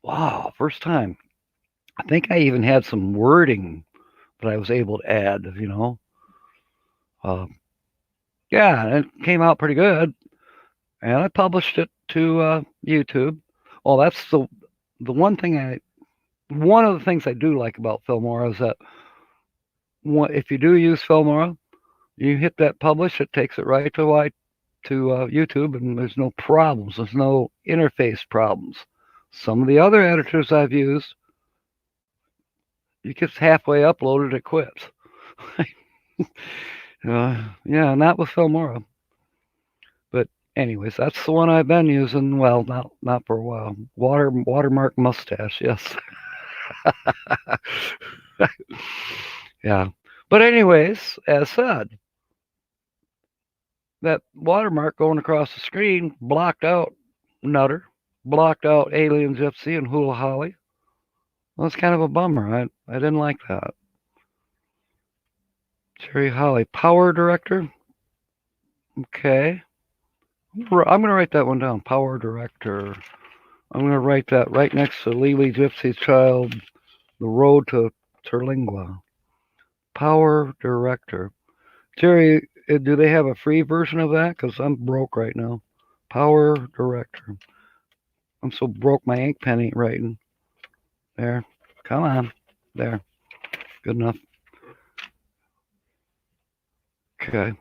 Wow, first time. I think I even had some wording that I was able to add. Uh, yeah, and it came out pretty good, and I published it to YouTube. Well, that's the one of the things I do like about Filmora is that if you do use Filmora, you hit that publish, it takes it right to YouTube, and there's no problems. There's no interface problems. Some of the other editors I've used, you get halfway uploaded, it quits. Yeah, not with Filmora. But anyways, that's the one I've been using. Well, not for a while. Watermark mustache, yes. Yeah. But anyways, as said, that watermark going across the screen blocked out Nutter, blocked out Alien Gypsy and Hula Holly. Well, that's kind of a bummer. I didn't like that. Jerry Holly, Power Director. Okay. I'm going to write that one down. Power Director. I'm going to write that right next to Lily Gypsy's Child, The Road to Terlingua. Power Director. Jerry, do they have a free version of that? Because I'm broke right now. Power Director. I'm so broke my ink pen ain't writing. There. Come on. There. Good enough. Okay.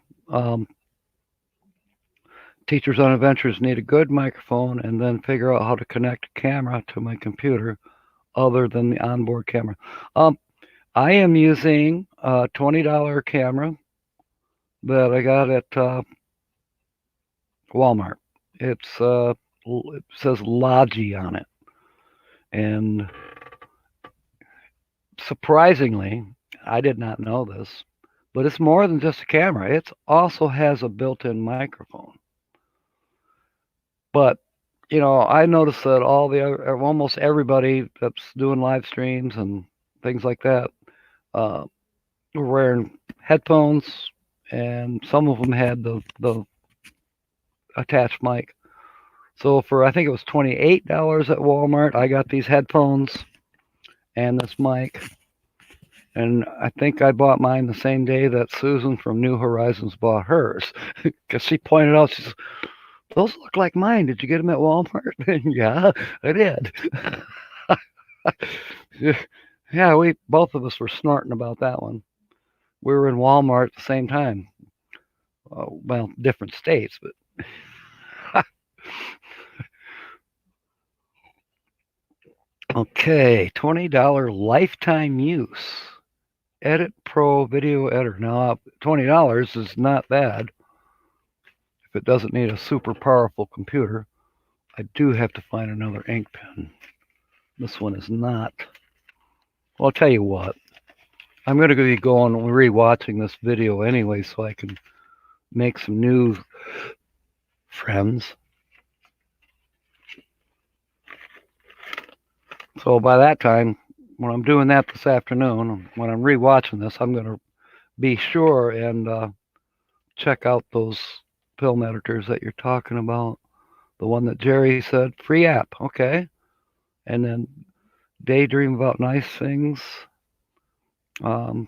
Teachers on Adventures need a good microphone and then figure out how to connect a camera to my computer other than the onboard camera. I am using a $20 camera that I got at Walmart. It says Logi on it. And surprisingly, I did not know this, but it's more than just a camera. It also has a built-in microphone. But I noticed that almost everybody that's doing live streams and things like that were wearing headphones, and some of them had the attached mic. So I think it was $28 at Walmart, I got these headphones and this mic. And I think I bought mine the same day that Susan from New Horizons bought hers, because she pointed out, she says, "Those look like mine. Did you get them at Walmart?" Yeah, I did. Yeah, we both of us were snorting about that one. We were in Walmart at the same time. Well, different states, but okay, $20 lifetime use. Edit Pro Video Editor. Now, $20 is not bad if it doesn't need a super powerful computer. I do have to find another ink pen. This one is not. Well, I'll tell you what. I'm going to be going and rewatching this video anyway so I can make some new friends. So by that time, when I'm doing that this afternoon, when I'm rewatching this, I'm going to be sure and check out those film editors that you're talking about. The one that Jerry said, free app, okay. And then Daydream About Nice Things, $20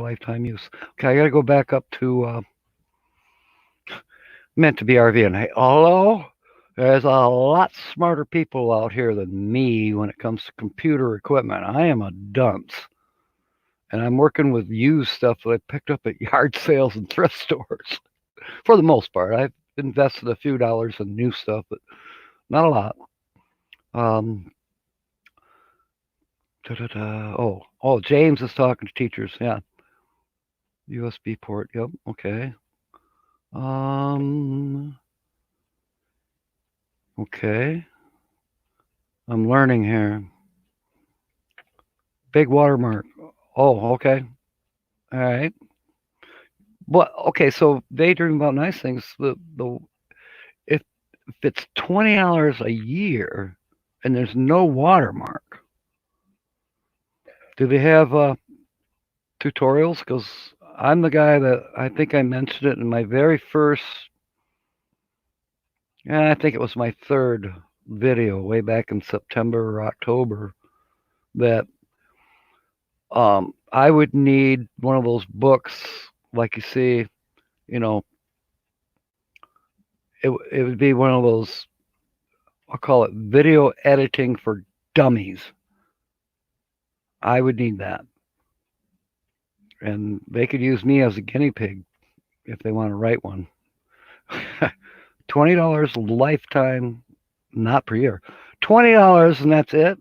lifetime use. Okay, I got to go back up to Meant to Be RV. Hey, hello? There's a lot smarter people out here than me when it comes to computer equipment. I am a dunce. And I'm working with used stuff that I picked up at yard sales and thrift stores. For the most part, I've invested a few dollars in new stuff, but not a lot. Oh, James is talking to teachers. Yeah. USB port. Yep. Okay. Um. Okay. I'm learning here. Big watermark. Oh, okay. All right. Well, okay. So daydream about nice things. The if it's $20 a year and there's no watermark, do they have tutorials? Because I'm the guy that I think I mentioned it in my very first. Yeah, I think it was my third video way back in September or October that I would need one of those books like you see, you know, it would be one of those, I'll call it video editing for dummies. I would need that. And they could use me as a guinea pig if they want to write one. $20 lifetime, not per year. $20 and that's it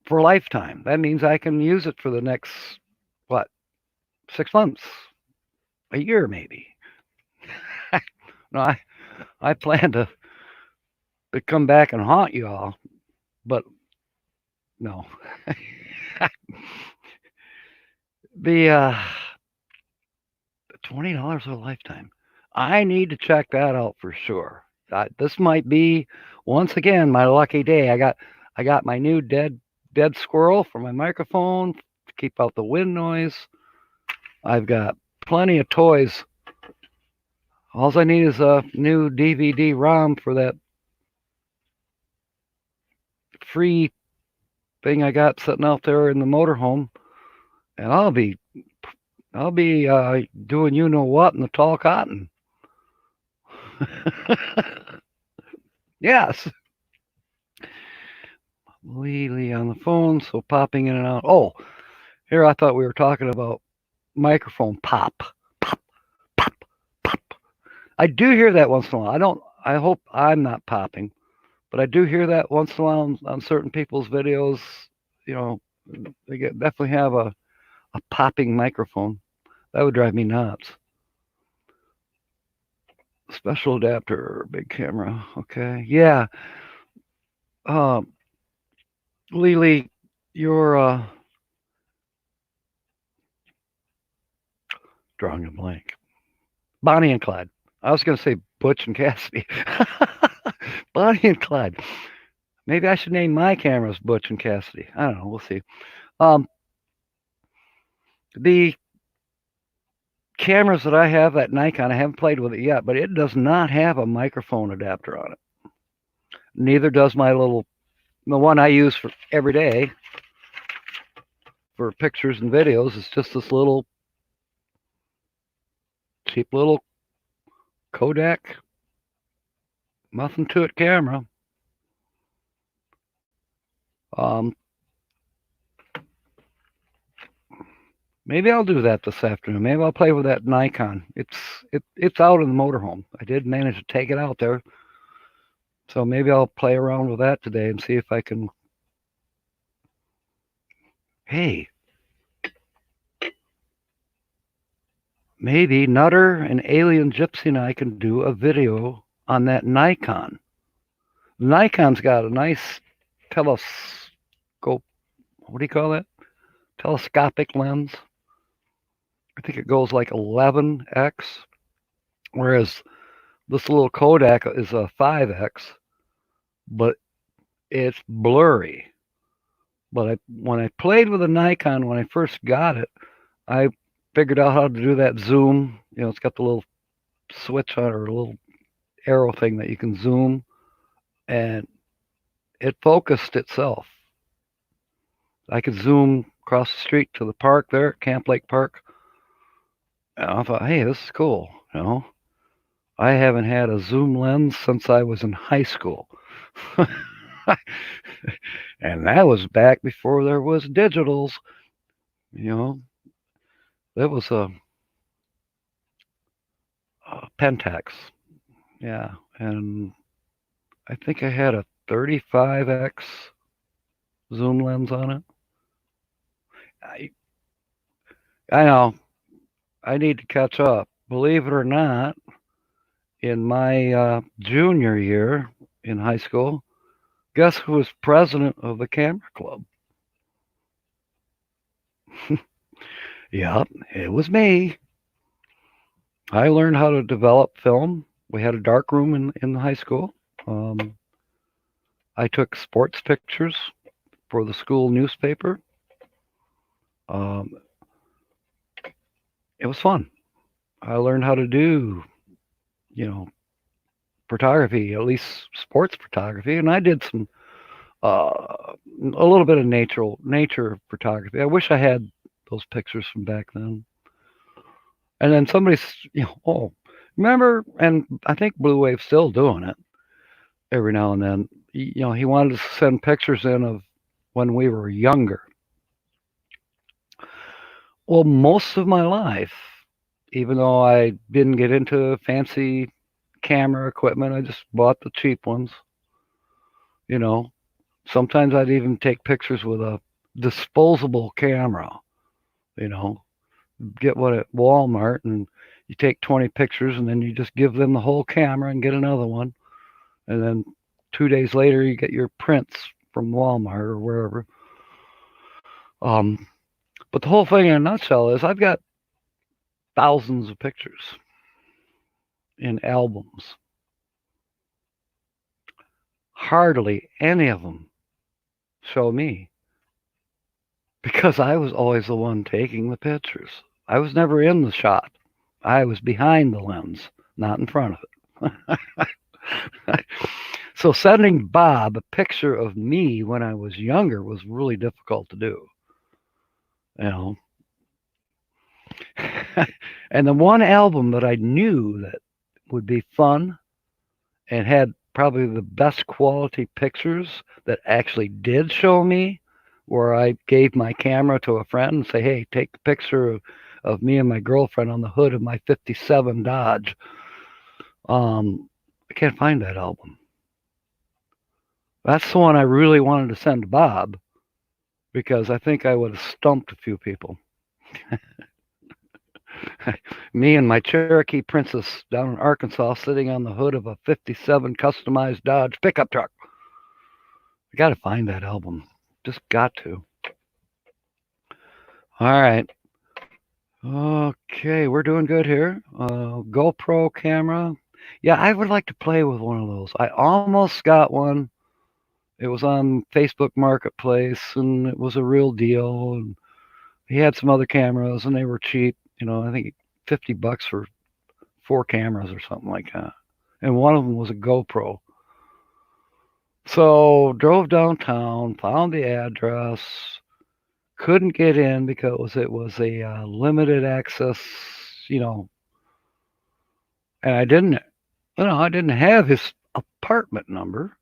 for lifetime. That means I can use it for the next, what, 6 months, a year maybe. No, I plan to come back and haunt you all, but no. the $20 a lifetime. I need to check that out for sure. This might be once again my lucky day. I got my new dead squirrel for my microphone to keep out the wind noise. I've got plenty of toys. All I need is a new DVD ROM for that free thing I got sitting out there in the motorhome, and I'll be doing you know what in the tall cotton. Yes, Lee on the phone, so popping in and out. Oh, here I thought we were talking about microphone pop, pop, pop, pop. I do hear that once in a while. I don't. I hope I'm not popping, but I do hear that once in a while on certain people's videos. You know, definitely have a popping microphone. That would drive me nuts. Special adapter, big camera. Okay, yeah. Um, Lily, you're drawing a blank. Bonnie and Clyde. I was going to say Butch and Cassidy. Bonnie and Clyde. Maybe I should name my cameras Butch and Cassidy. I don't know. We'll see. Um, the cameras that I have at Nikon, I haven't played with it yet, but it does not have a microphone adapter on it. Neither does the one I use for every day for pictures and videos. It's just this little cheap little Kodak, nothing to it camera. Um, Maybe I'll do that this afternoon. Maybe I'll play with that Nikon. It's out in the motorhome. I did manage to take it out there, so maybe I'll play around with that today and see if I can. Hey, maybe Nutter and Alien Gypsy and I can do a video on that Nikon. Nikon's got a nice telescope. What do you call that? Telescopic lens. I think it goes like 11x, whereas this little Kodak is a 5x, but it's blurry. But when I played with a Nikon when I first got it, I figured out how to do that zoom. You know, it's got the little switch on it, or a little arrow thing that you can zoom, and it focused itself. I could zoom across the street to the park there, Camp Lake Park. And I thought, hey, this is cool. You know, I haven't had a zoom lens since I was in high school. And that was back before there was digitals. You know, that was a Pentax. Yeah, and I think I had a 35x zoom lens on it. I I know. I need to catch up. Believe it or not, in my junior year in high school, guess who was president of the camera club? Yep, it was me. I learned how to develop film. We had a dark room in the high school. Um, I took sports pictures for the school newspaper. Um, it was fun. I learned how to do, you know, photography, at least sports photography, and I did some a little bit of nature photography. I wish I had those pictures from back then. And then oh, remember? And I think Blue Wave's still doing it every now and then. He wanted to send pictures in of when we were younger. Well, most of my life, even though I didn't get into fancy camera equipment, I just bought the cheap ones. You know, sometimes I'd even take pictures with a disposable camera. You know, get one at Walmart and you take 20 pictures and then you just give them the whole camera and get another one. And then 2 days later, you get your prints from Walmart or wherever. Um, but the whole thing in a nutshell is I've got thousands of pictures in albums. Hardly any of them show me because I was always the one taking the pictures. I was never in the shot. I was behind the lens, not in front of it. So sending Bob a picture of me when I was younger was really difficult to do. You know. And the one album that I knew that would be fun and had probably the best quality pictures that actually did show me, where I gave my camera to a friend and say, hey, take a picture of me and my girlfriend on the hood of my 57 Dodge. I can't find that album. That's the one I really wanted to send to Bob because I think I would have stumped a few people. Me and my Cherokee Princess down in Arkansas sitting on the hood of a 57 customized Dodge pickup truck. I got to find that album. Just got to. All right. Okay, we're doing good here. GoPro camera. Yeah, I would like to play with one of those. I almost got one. It was on Facebook Marketplace, and it was a real deal. And he had some other cameras, and they were cheap. I think $50 for 4 cameras or something like that. And one of them was a GoPro. So drove downtown, found the address, couldn't get in because it was a limited access, you know, and I didn't have his apartment number.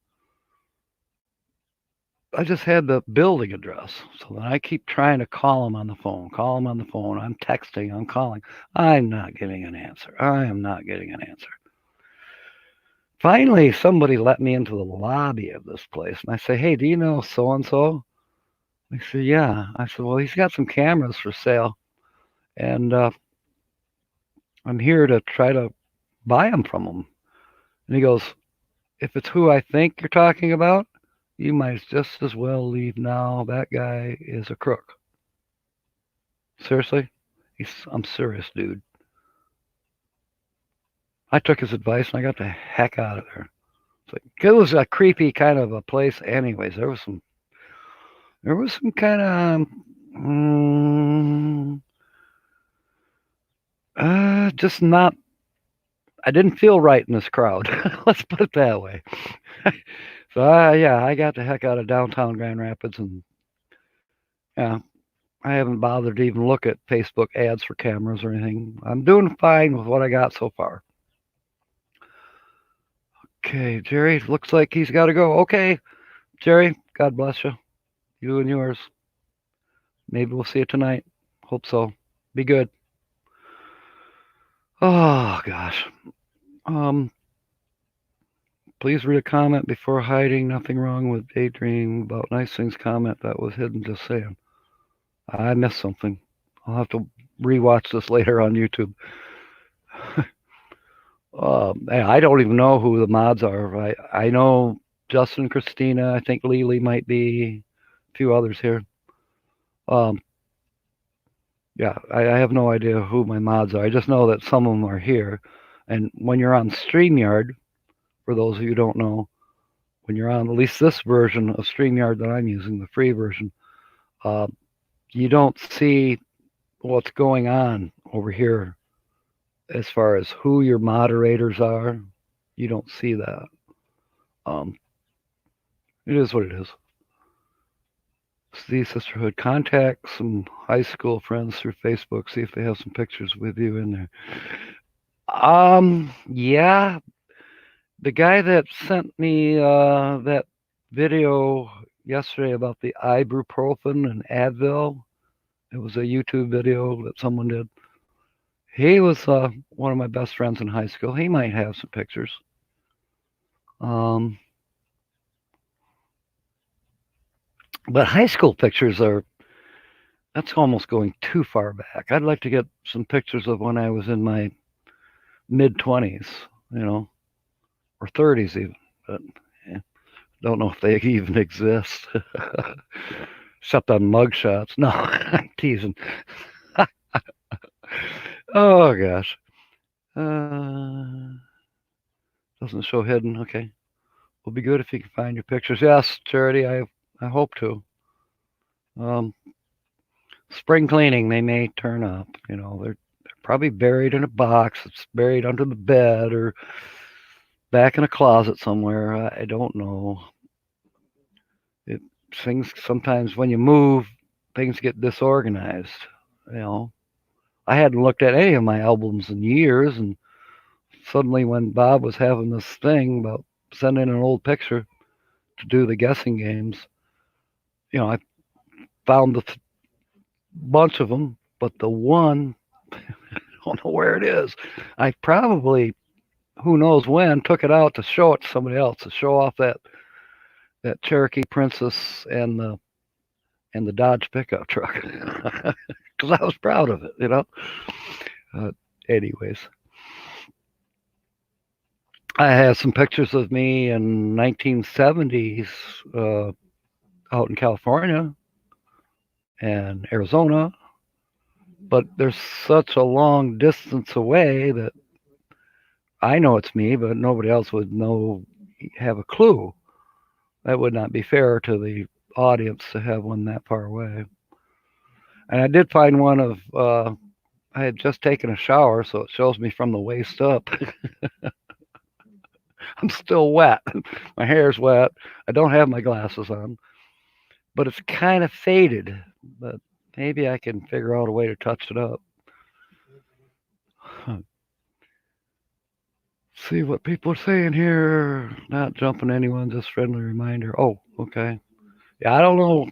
I just had the building address. So then I keep trying to call him on the phone, I'm texting, I'm calling. I'm not getting an answer. I am not getting an answer. Finally, somebody let me into the lobby of this place. And I say, hey, do you know so and so? They said, yeah. I said, well, he's got some cameras for sale. And I'm here to try to buy them from him. And he goes, if it's who I think you're talking about, you might just as well leave now. That guy is a crook. Seriously? I'm serious, dude. I took his advice and I got the heck out of there. It was a creepy kind of a place, anyways. There was some kind of just not. I didn't feel right in this crowd. Let's put it that way. So yeah, I got the heck out of downtown Grand Rapids, and yeah, I haven't bothered to even look at Facebook ads for cameras or anything. I'm doing fine with what I got so far. Okay, Jerry, looks like he's got to go. Okay, Jerry, God bless you. You and yours. Maybe we'll see you tonight. Hope so. Be good. Oh gosh. Please read a comment before hiding. Nothing wrong with daydream about nice things comment that was hidden. Just saying. I missed something. I'll have to rewatch this later on YouTube. I don't even know who the mods are. I know Justin, Christina. I think Lily might be. A few others here. Um, yeah, I have no idea who my mods are. I just know that some of them are here. And when you're on StreamYard, for those of you who don't know, when you're on at least this version of StreamYard that I'm using, the free version, uh, you don't see what's going on over here as far as who your moderators are. You don't see that. Um, it is what it is. See Sisterhood. Contact some high school friends through Facebook. See if they have some pictures with you in there. Yeah. The guy that sent me that video yesterday about the ibuprofen and Advil, it was a YouTube video that someone did. He was one of my best friends in high school. He might have some pictures. But high school pictures that's almost going too far back. I'd like to get some pictures of when I was in my mid-20s, or 30s even. But yeah, don't know if they even exist. Except on mugshots. No, I'm teasing. Oh, gosh. Doesn't show hidden. Okay. Will be good if you can find your pictures. Yes, Charity, I hope to. Spring cleaning, they may turn up. They're probably buried in a box. It's buried under the bed or back in a closet somewhere. I don't know. Things sometimes when you move, things get disorganized. I hadn't looked at any of my albums in years, and suddenly when Bob was having this thing about sending an old picture to do the guessing games, I found a bunch of them, but the one, I don't know where it is. I probably, who knows when, took it out to show it to somebody else, to show off that Cherokee Princess and the Dodge pickup truck, because I was proud of it. Anyways, I have some pictures of me in 1970s out in California and Arizona, but there's such a long distance away that I know it's me, but nobody else would have a clue. That would not be fair to the audience to have one that far away. And I did find one of I had just taken a shower, so it shows me from the waist up. I'm still wet. My hair's wet. I don't have my glasses on, but it's kind of faded. But maybe I can figure out a way to touch it up. See what people are saying here. Not jumping anyone, just friendly reminder. Oh, okay. Yeah, I don't know.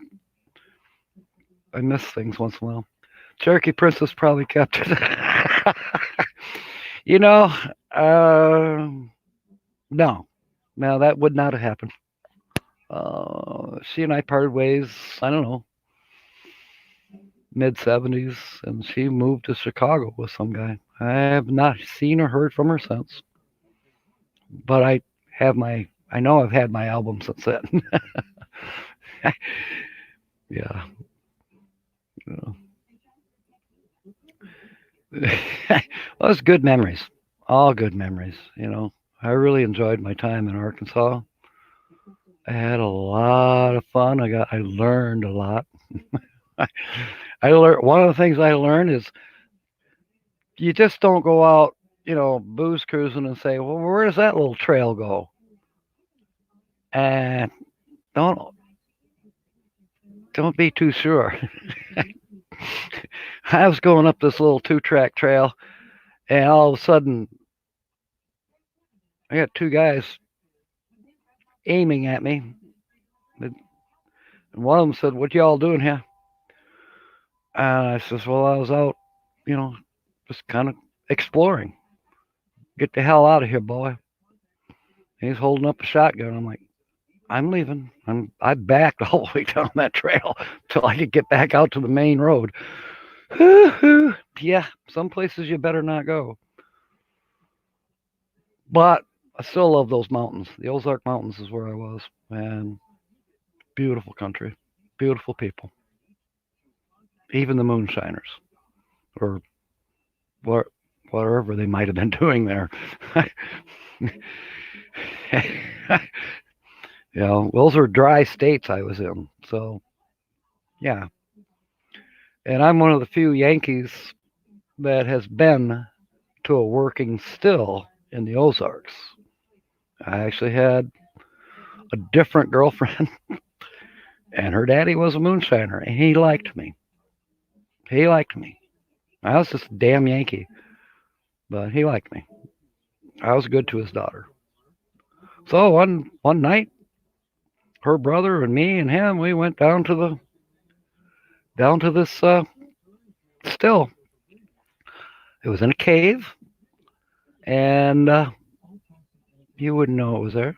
I miss things once in a while. Cherokee Princess probably kept it. you know, uh, no, that would not have happened. She and I parted ways, I don't know, mid 70s, and she moved to Chicago with some guy. I have not seen or heard from her since. But I know I've had my album since then. Yeah. Well, it's good memories. All good memories. I really enjoyed my time in Arkansas. I had a lot of fun. I learned a lot. I learned one of the things I learned is you just don't go out, booze cruising and say, well, where does that little trail go? And don't be too sure. I was going up this little 2-track trail, and all of a sudden, I got two guys aiming at me. And one of them said, "What y'all doing here?" And I says, "Well, I was out, just kind of exploring. Get the hell out of here, boy." And he's holding up a shotgun. I'm like, "I'm leaving." I backed all the way down that trail till I could get back out to the main road. Yeah, some places you better not go. But I still love those mountains. The Ozark Mountains is where I was, and beautiful country, beautiful people. Even the moonshiners, or what, whatever they might have been doing there. Those are dry states I was in. So yeah, and I'm one of the few Yankees that has been to a working still in the Ozarks. I actually had a different girlfriend, and her daddy was a moonshiner, and he liked me. He liked me. I was just a damn Yankee, but he liked me. I was good to his daughter. So one night, her brother and me and him, we went down to this still. It was in a cave, and you wouldn't know it was there.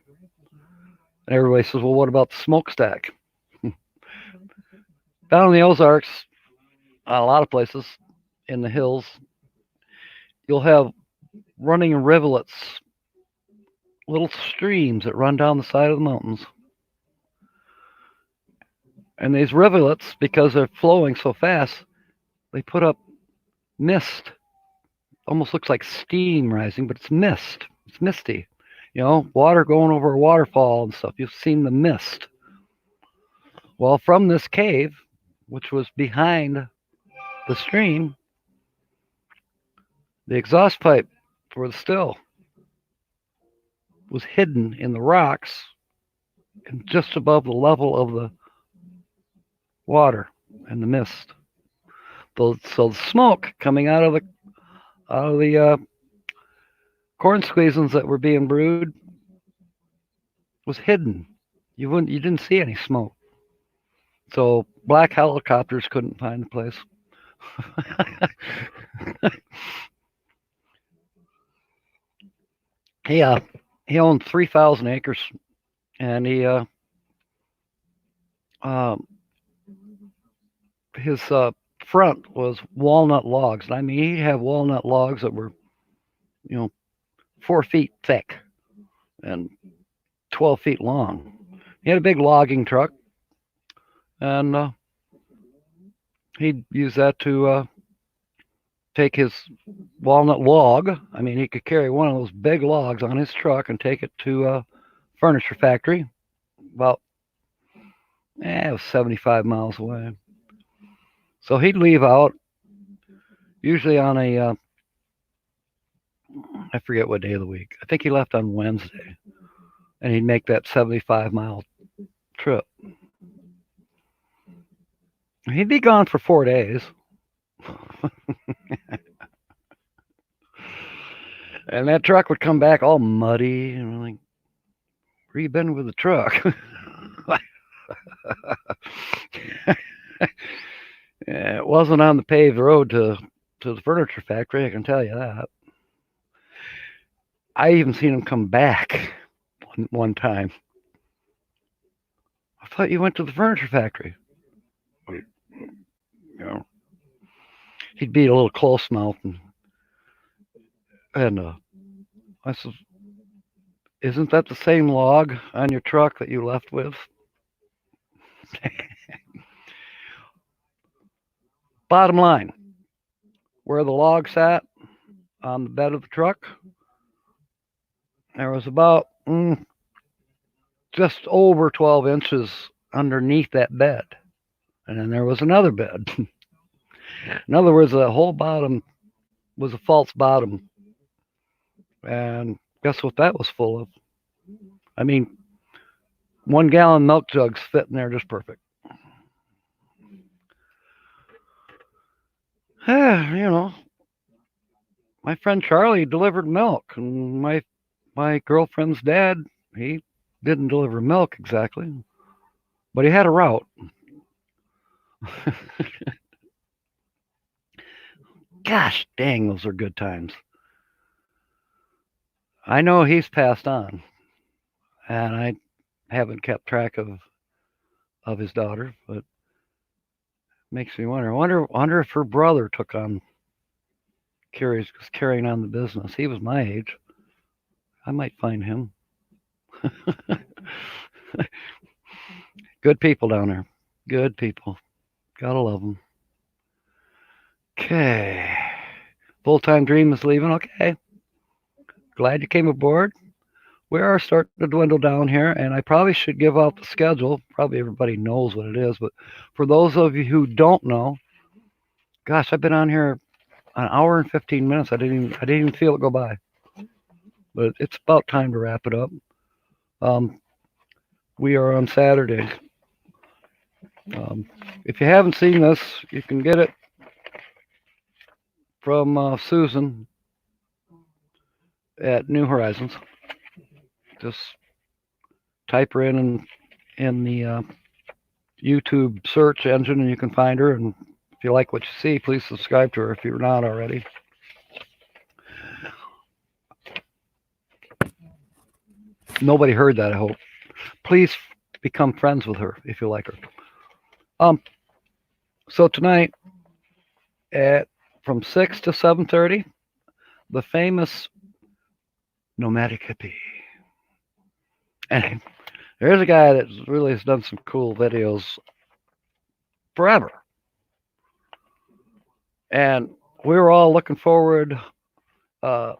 And everybody says, "Well, what about the smokestack?" Down in the Ozarks, a lot of places in the hills, you'll have running rivulets, little streams that run down the side of the mountains. And these rivulets, because they're flowing so fast, they put up mist. Almost looks like steam rising, but it's mist. It's misty. Water going over a waterfall and stuff. You've seen the mist. Well, from this cave, which was behind the stream, the exhaust pipe for the still was hidden in the rocks and just above the level of the water and the mist. So the smoke coming out of the corn squeezins that were being brewed was hidden. You didn't see any smoke. So black helicopters couldn't find the place. he he owned 3,000 acres, and um, his front was walnut logs. And I mean, he'd have walnut logs that were, 4 feet thick and 12 feet long. He had a big logging truck, and he'd use that to take his walnut log. I mean, he could carry one of those big logs on his truck and take it to a furniture factory about, it was 75 miles away. So he'd leave out usually on I forget what day of the week. I think he left on Wednesday, and he'd make that 75-mile trip. He'd be gone for 4 days. And that truck would come back all muddy, and like, where you been with the truck? It wasn't on the paved road to the furniture factory, I can tell you that. I even seen him come back one time. I thought you went to the furniture factory. He'd be a little close mouthed, and I said, "Isn't that the same log on your truck that you left with?" Bottom line, where the log sat on the bed of the truck, there was about just over 12 inches underneath that bed. And then there was another bed. In other words, the whole bottom was a false bottom. And guess what that was full of? I mean, 1-gallon milk jugs fit in there just perfect. My friend Charlie delivered milk, and my girlfriend's dad, he didn't deliver milk exactly, but he had a route. Gosh dang, those are good times. I know he's passed on, and I haven't kept track of his daughter, but makes me wonder. Wonder if her brother took on carrying on the business. He was my age. I might find him. Good people down there. Good people. Gotta love them. Okay. Full time dream is leaving. Okay. Glad you came aboard. We are starting to dwindle down here, and I probably should give out the schedule. Probably everybody knows what it is, but for those of you who don't know, gosh, I've been on here an hour and 15 minutes. I didn't even feel it go by. But it's about time to wrap it up. Um, we are on Saturday. If you haven't seen this, you can get it from Susan at New Horizons. Just type her in the YouTube search engine, and you can find her. And if you like what you see, please subscribe to her if you're not already. Nobody heard that, I hope. Please become friends with her if you like her. So tonight from 6 to 7:30, the famous Nomadic Hippie. And there's a guy that really has done some cool videos forever. And we were all looking forward to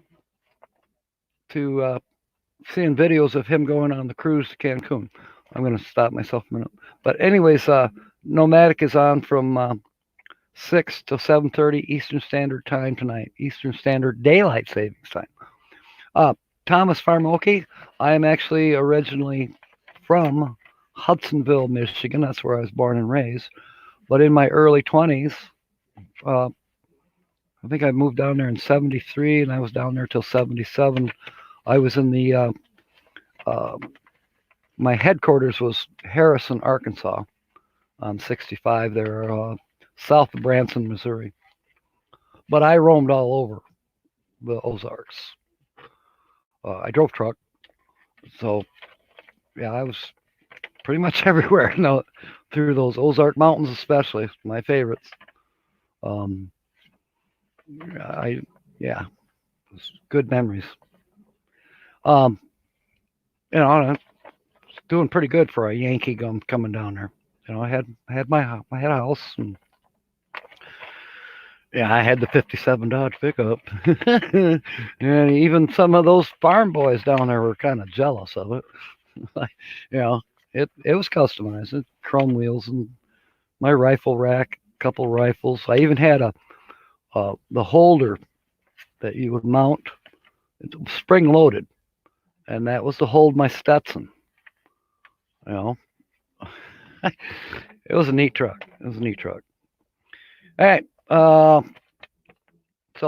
seeing videos of him going on the cruise to Cancun. I'm going to stop myself a minute. But anyways, Nomadic is on from 6 to 7:30 Eastern Standard Time tonight. Eastern Standard Daylight Savings Time. Thomas Farmoki. I am actually originally from Hudsonville, Michigan. That's where I was born and raised. But in my early 20s, I think I moved down there in 73, and I was down there till 77. I was in the my headquarters was Harrison, Arkansas, on 65 there, south of Branson, Missouri. But I roamed all over the Ozarks. I drove truck, so yeah, I was pretty much everywhere. No, through those Ozark Mountains, especially my favorites. Yeah, it was good memories. You know, doing pretty good for a Yankee gum coming down there. You know, I had a house, and yeah, I had the '57 Dodge pickup, and even some of those farm boys down there were kind of jealous of it. You know, it was customized, it, chrome wheels, and my rifle rack, couple rifles. I even had the holder that you would mount, spring loaded, and that was to hold my Stetson. You know, it was a neat truck. All right. So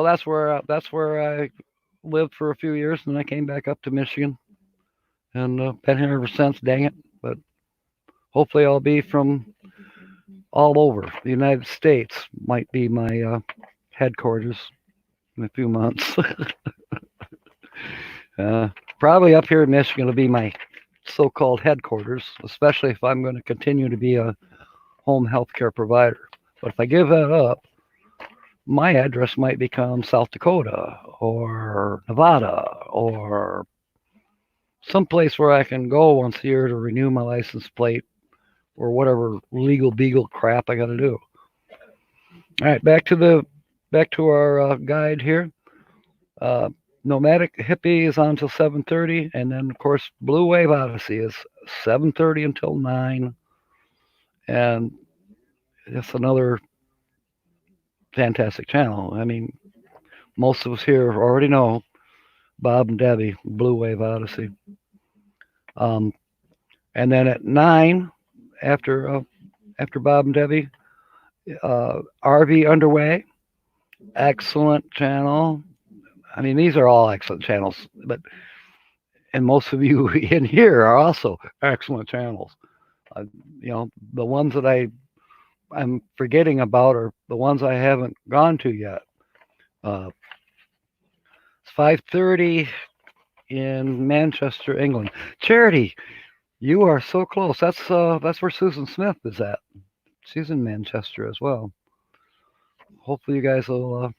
that's where I lived for a few years, and then I came back up to Michigan, and been here ever since. Dang it! But hopefully I'll be from all over the United States. Might be my headquarters in a few months. Probably up here in Michigan will be my so-called headquarters, especially if I'm going to continue to be a home health care provider. But if I give that up, my address might become South Dakota or Nevada or someplace where I can go once a year to renew my license plate or whatever legal beagle crap I got to do. All right, back to our guide here. Nomadic Hippie is on till 7:30, and then of course Blue Wave Odyssey is 7:30 until 9, and it's another fantastic channel. I mean, most of us here already know Bob and Debbie, Blue Wave Odyssey. And then at 9, after Bob and Debbie, RV Underway, excellent channel. I mean, these are all excellent channels, and most of you in here are also excellent channels. You know, the ones that I'm forgetting about are the ones I haven't gone to yet. It's 5:30 in Manchester, England. Charity, you are so close. That's where Susan Smith is at. She's in Manchester as well. Hopefully, you guys will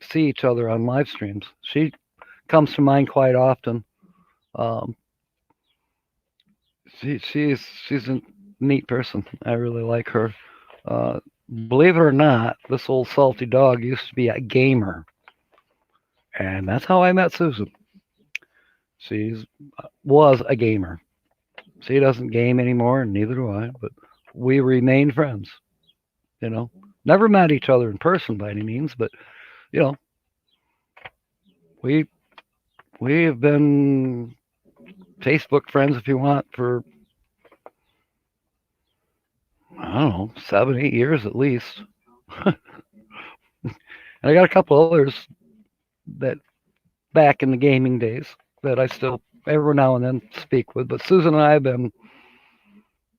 see each other on live streams. She comes to mind quite often. Um, she's a neat person. I really like her. Uh, Believe it or not, this old salty dog used to be a gamer, and that's how I met Susan. She was a gamer. She doesn't game anymore, and neither do I. But we remained friends. You know, never met each other in person by any means, but you know, we we have been Facebook friends, if you want, for I don't know, 7, 8 years at least. And I got a couple others that back in the gaming days that I still every now and then speak with. But Susan and I have been,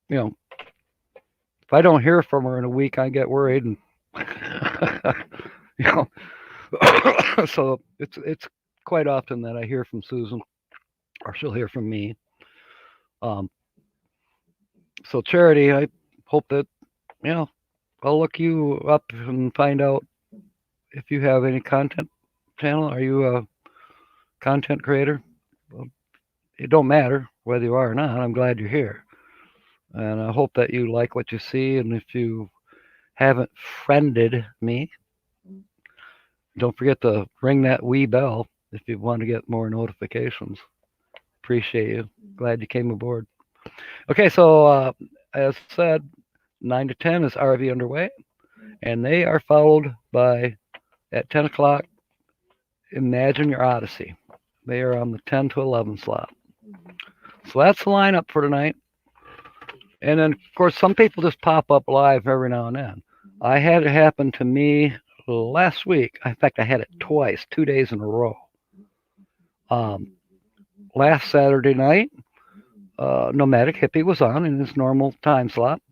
you know, if I don't hear from her in a week, I get worried, and you know, so it's quite often that I hear from Susan, or she'll hear from me. Um, so Charity, I hope that you know I'll look you up and find out if you have any content channel. Are you a content creator? Well, it don't matter whether you are or not. I'm glad you're here, and I hope that you like what you see. And if you haven't friended me, don't forget to ring that wee bell if you want to get more notifications. Appreciate you. Glad you came aboard. Okay, so as said, 9 to 10 is RV underway, and they are followed by, at 10 o'clock, Imagine Your Odyssey. They are on the 10 to 11 slot. So that's the lineup for tonight. And then, of course, some people just pop up live every now and then. I had it happen to me last week. In fact, I had it twice, 2 days in a row. Last Saturday night, Nomadic Hippie was on in his normal time slot,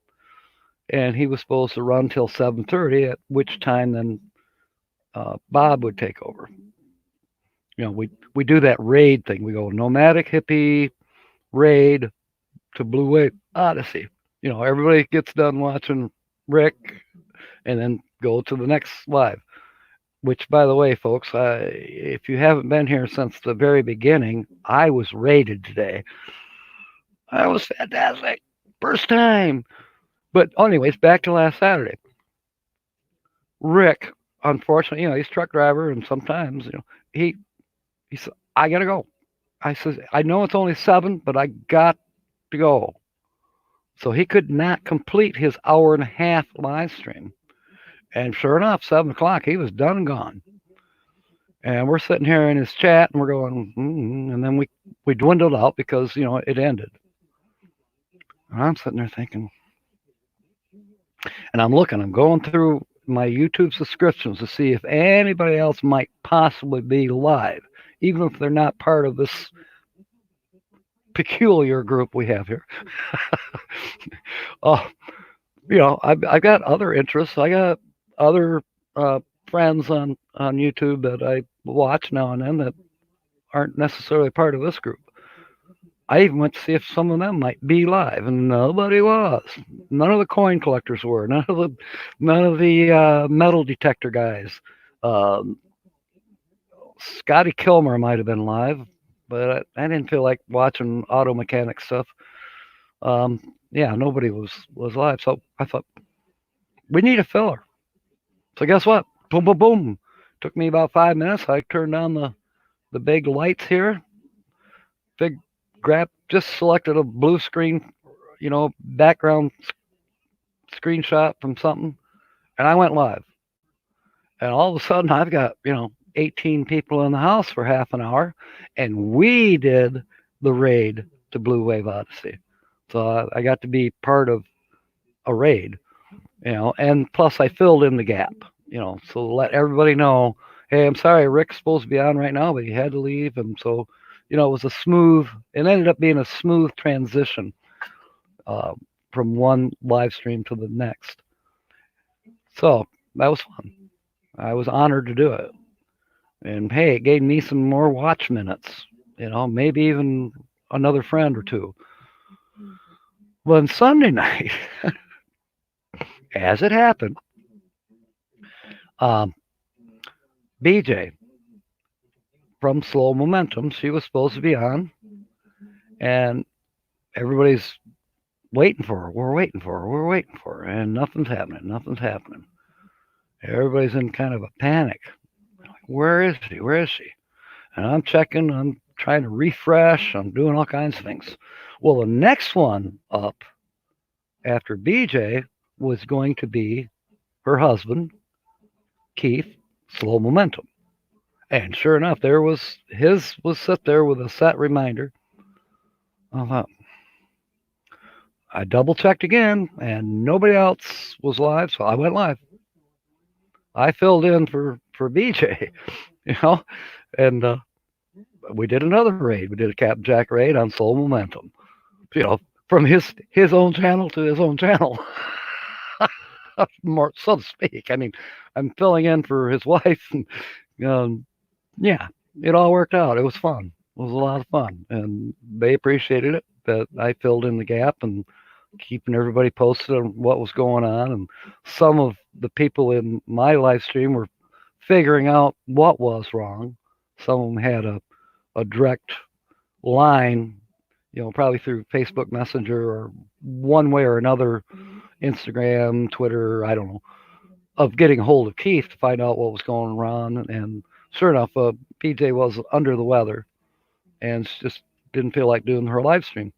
and he was supposed to run till 7:30, at which time then Bob would take over. You know, we do that raid thing. We go Nomadic Hippie raid to Blue Wave Odyssey. You know, everybody gets done watching Rick, and then go to the next live. Which, by the way, folks, if you haven't been here since the very beginning, I was raided today. That was fantastic. First time. But anyways, back to last Saturday. Rick, unfortunately, you know, he's a truck driver, and sometimes, you know, he said, I gotta go. I says, I know it's only 7, but I got to go. So he could not complete his hour and a half live stream. And sure enough, 7 o'clock, he was done and gone. And we're sitting here in his chat, and we're going, and then we dwindled out because, you know, it ended. And I'm sitting there thinking, and I'm going through my YouTube subscriptions to see if anybody else might possibly be live, even if they're not part of this peculiar group we have here. You know, I've got other interests. I got other friends on YouTube that I watch now and then that aren't necessarily part of this group. I even went to see if some of them might be live, and nobody was. None of the coin collectors were. None of the metal detector guys. Scotty Kilmer might have been live, but I didn't feel like watching auto mechanic stuff. Yeah, nobody was live. So I thought we need a filler. So guess what? Boom, boom, boom. Took me about 5 minutes. I turned on the big lights here. Big grab, just selected a blue screen, you know, background screenshot from something, and I went live. And all of a sudden, I've got, you know, 18 people in the house for half an hour, and we did the raid to Blue Wave Odyssey. So I got to be part of a raid, you know, and plus I filled in the gap, you know, so let everybody know, hey, I'm sorry, Rick's supposed to be on right now, but he had to leave, and so, you know, it ended up being a smooth transition from one live stream to the next. So that was fun. I was honored to do it. And hey, it gave me some more watch minutes, you know, maybe even another friend or two. Well, on Sunday night, As it happened, um, BJ from Slow Momentum, she was supposed to be on, and everybody's waiting for her. We're waiting for her. We're waiting for her, and nothing's happening. Nothing's happening. Everybody's in kind of a panic. Where is she? Where is she? And I'm checking. I'm trying to refresh. I'm doing all kinds of things. Well, the next one up after BJ was going to be her husband, Keith, Slow Momentum. And sure enough, there was his was set there with a set reminder. I thought, I double checked again, and nobody else was live, so I went live. I filled in for BJ, you know, and we did another raid. We did a Captain Jack raid on Soul Momentum, you know, from his own channel to his own channel, more so to speak. I mean, I'm filling in for his wife, and yeah, it all worked out. It was fun. It was a lot of fun, and they appreciated it that I filled in the gap and keeping everybody posted on what was going on. And some of the people in my live stream were figuring out what was wrong. Some of them had a direct line, probably through Facebook Messenger or one way or another, Instagram, Twitter, I don't know, of getting a hold of Keith to find out what was going on. And sure enough, PJ was under the weather and just didn't feel like doing her live stream.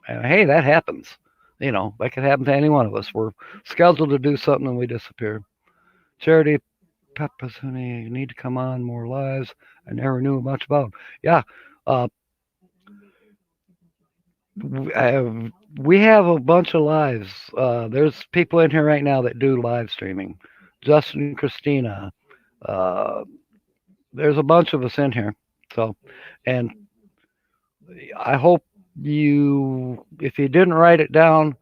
And hey, that happens. That could happen to any one of us. We're scheduled to do something and we disappear. Charity Pepazuni, you need to come on more lives. I never knew much about. Yeah, uh, we have a bunch of lives. There's people in here right now that do live streaming. Justin and Christina. Uh, there's a bunch of us in here. So, and I hope if you didn't write it down,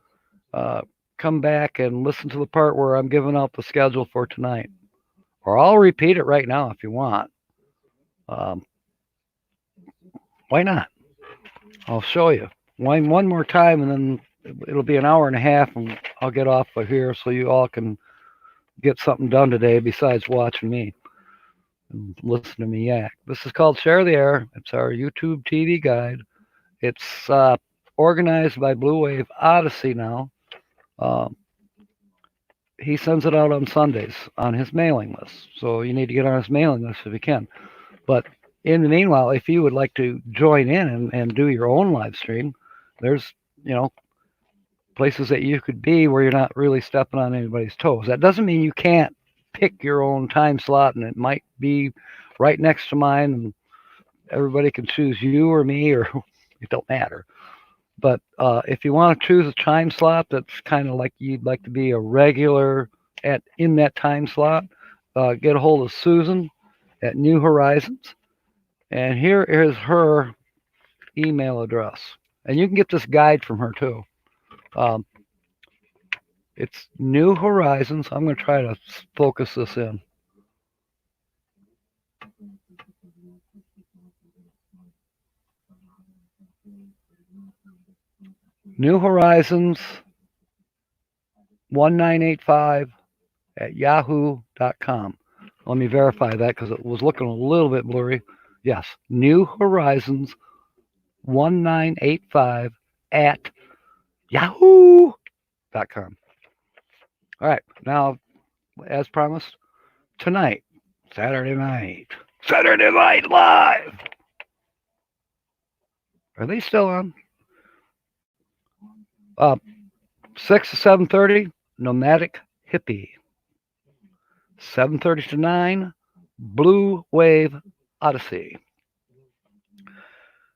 come back and listen to the part where I'm giving out the schedule for tonight. Or I'll repeat it right now if you want. Um, why not? I'll show you. One more time, and then it'll be an hour and a half, and I'll get off of here so you all can get something done today besides watching me and listen to me yak. This is called Share the Air. It's our YouTube TV guide. It's organized by Blue Wave Odyssey now. He sends it out on Sundays on his mailing list. So you need to get on his mailing list if you can. But in the meanwhile, if you would like to join in and do your own live stream, there's, places that you could be where you're not really stepping on anybody's toes. That doesn't mean you can't pick your own time slot, and it might be right next to mine, and everybody can choose you or me, or it don't matter. But if you want to choose a time slot that's kind of like you'd like to be a regular in that time slot, get a hold of Susan at New Horizons. And here is her email address. And you can get this guide from her too. It's New Horizons. I'm going to try to focus this in. New Horizons 1985 at yahoo.com. Let me verify that because it was looking a little bit blurry. Yes, New Horizons 1985 at yahoo.com. All right, now, as promised, tonight, Saturday Night Live. Are they still on? 6 to 7:30, Nomadic Hippie. 7:30 to 9, Blue Wave Odyssey.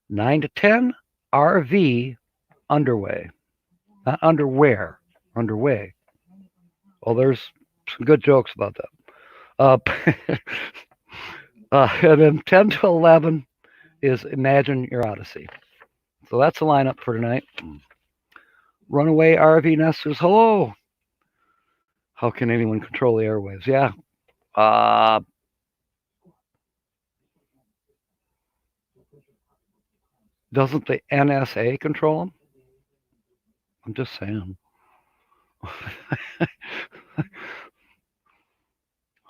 9 to 10, RV Underway. Not underwear, underway. Well, there's some good jokes about that. And then 10 to 11 is Imagine Your Odyssey. So that's the lineup for tonight. Runaway RV Nesters, hello. How can anyone control the airwaves? Yeah. Doesn't the NSA control them? I'm just saying.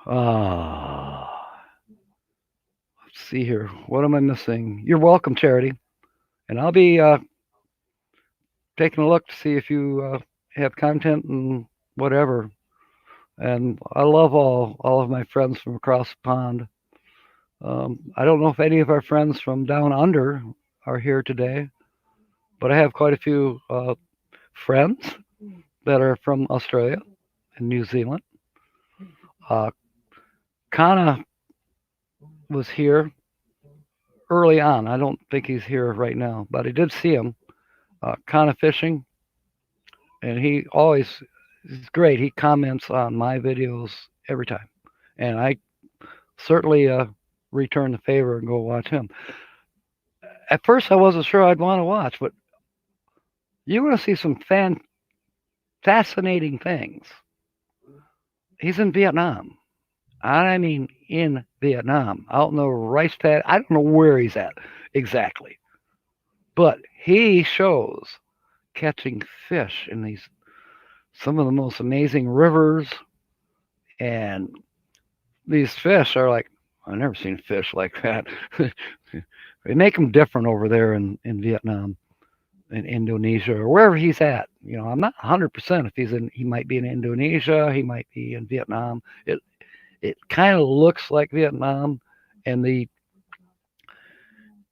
Ah, let's see here. What am I missing? You're welcome, Charity. And I'll be taking a look to see if you have content and whatever. And I love all of my friends from across the pond. I don't know if any of our friends from down under are here today, but I have quite a few friends that are from Australia and New Zealand. Uh, Kana was here early on. I don't think he's here right now, but I did see him. Kana fishing, and he always is great. He comments on my videos every time, and I certainly return the favor and go watch him. At first, I wasn't sure I'd want to watch, but you want to see some fascinating things. He's in Vietnam. I mean, in Vietnam, out in the rice pad. I don't know where he's at exactly, but he shows catching fish in these some of the most amazing rivers, and these fish are like I've never seen fish like that. They make them different over there in Vietnam, in Indonesia, or wherever he's at. I'm not 100% if he's in. He might be in Indonesia. He might be in Vietnam. It kind of looks like Vietnam, and the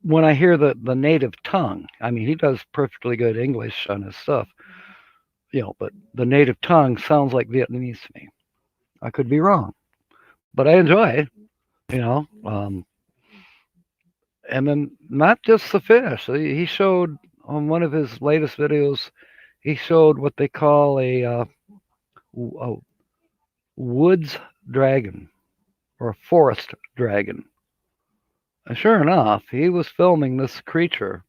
when I hear the native tongue, I mean he does perfectly good English on his stuff, but the native tongue sounds like Vietnamese to me. I could be wrong, but I enjoy it, you know. And then not just the fish. He showed on one of his latest videos. He showed what they call a woods dragon or a forest dragon. And sure enough, he was filming this creature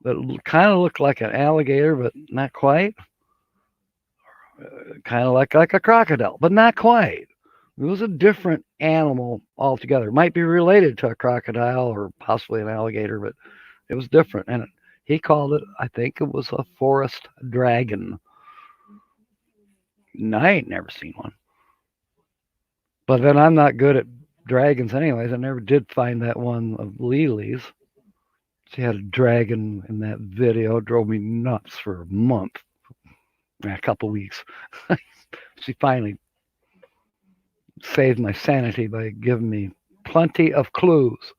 that kind of looked like an alligator, but not quite. Kind of like a crocodile, but not quite. It was a different animal altogether. It might be related to a crocodile or possibly an alligator, but it was different. And he called it, I think it was a forest dragon. And I ain't never seen one. But then I'm not good at dragons, anyways. I never did find that one of Lily's. She had a dragon in that video. It drove me nuts for a month, a couple weeks. She finally saved my sanity by giving me plenty of clues.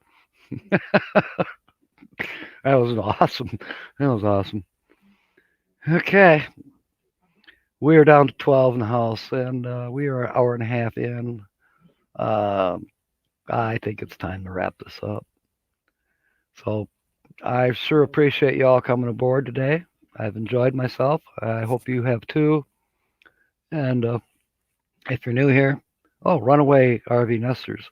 That was awesome. That was awesome. Okay. We are down to 12 in the house, and we are an hour and a half in. Uh, I think it's time to wrap this up. So I sure appreciate you all coming aboard today. I've enjoyed myself. I hope you have too. And if you're new here, Runaway RV Nesters.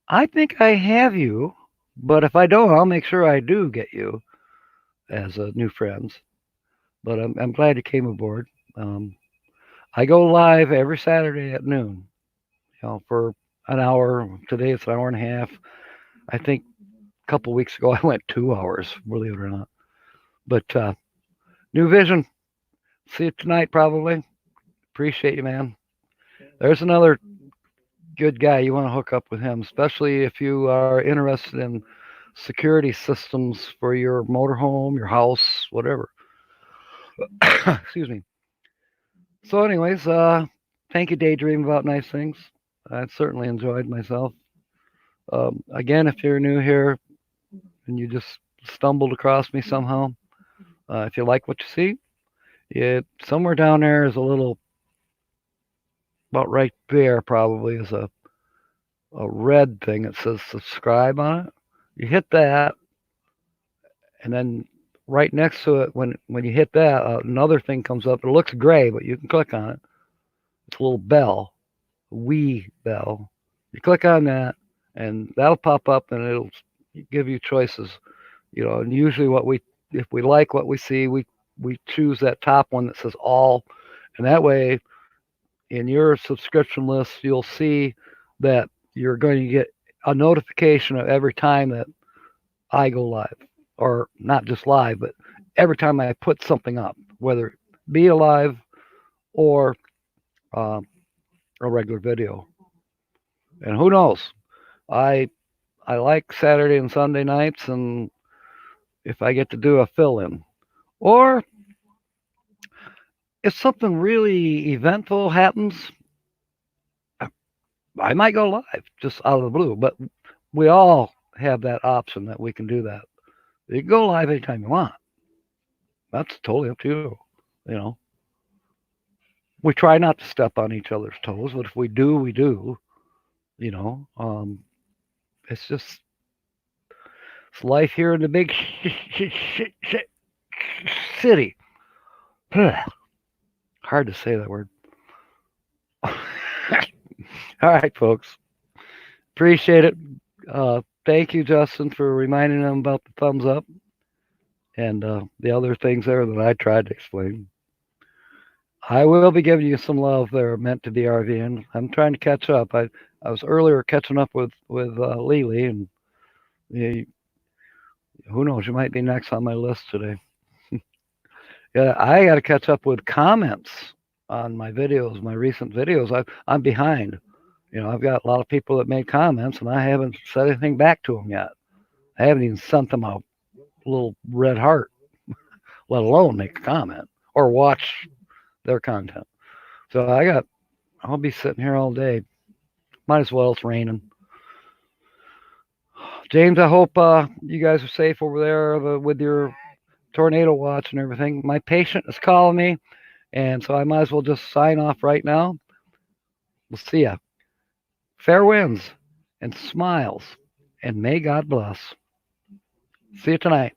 I think I have you, but if I don't, I'll make sure I do get you as new friends. But I'm glad you came aboard. I go live every Saturday at noon, for an hour. Today it's an hour and a half. I think a couple weeks ago I went 2 hours, believe it or not. But New Vision, see you tonight probably. Appreciate you, man. There's another good guy. You want to hook up with him, especially if you are interested in security systems for your motorhome, your house, whatever. Excuse me. So, anyways, thank you, Daydream About Nice Things. I certainly enjoyed myself. Again, if you're new here and you just stumbled across me somehow, if you like what you see, somewhere down there is a little, about right there probably is a red thing that says subscribe on it. You hit that, and then right next to it, when you hit that, another thing comes up. It looks gray, but you can click on it. It's a little bell, a wee bell. You click on that, and that'll pop up, and it'll give you choices. And usually if we like what we see, we choose that top one that says all, and that way, in your subscription list, you'll see that you're going to get a notification of every time that I go live, or not just live, but every time I put something up, whether it be alive or uh, a regular video. And who knows? I I like Saturday and Sunday nights, and if I get to do a fill-in, or if something really eventful happens, I might go live just out of the blue. But we all have that option that we can do that. You can go live anytime you want. That's totally up to you. You know, we try not to step on each other's toes, but if we do, we do. You know, it's just it's life here in the big city. Hard to say that word. All right, folks. Appreciate it. Thank you, Justin, for reminding them about the thumbs up and the other things there that I tried to explain. I will be giving you some love there meant to be RVing. I'm trying to catch up. I was earlier catching up with Lily, and you, who knows, you might be next on my list today. Yeah, I got to catch up with comments on my videos, my recent videos. I'm behind. You know, I've got a lot of people that made comments, and I haven't said anything back to them yet. I haven't even sent them a little red heart, let alone make a comment or watch their content. So I'll be sitting here all day. Might as well. It's raining. James, I hope you guys are safe over there with your tornado watch and everything. My patient is calling me, and so I might as well just sign off right now. We'll see ya. Fair winds and smiles, and may God bless. See you tonight.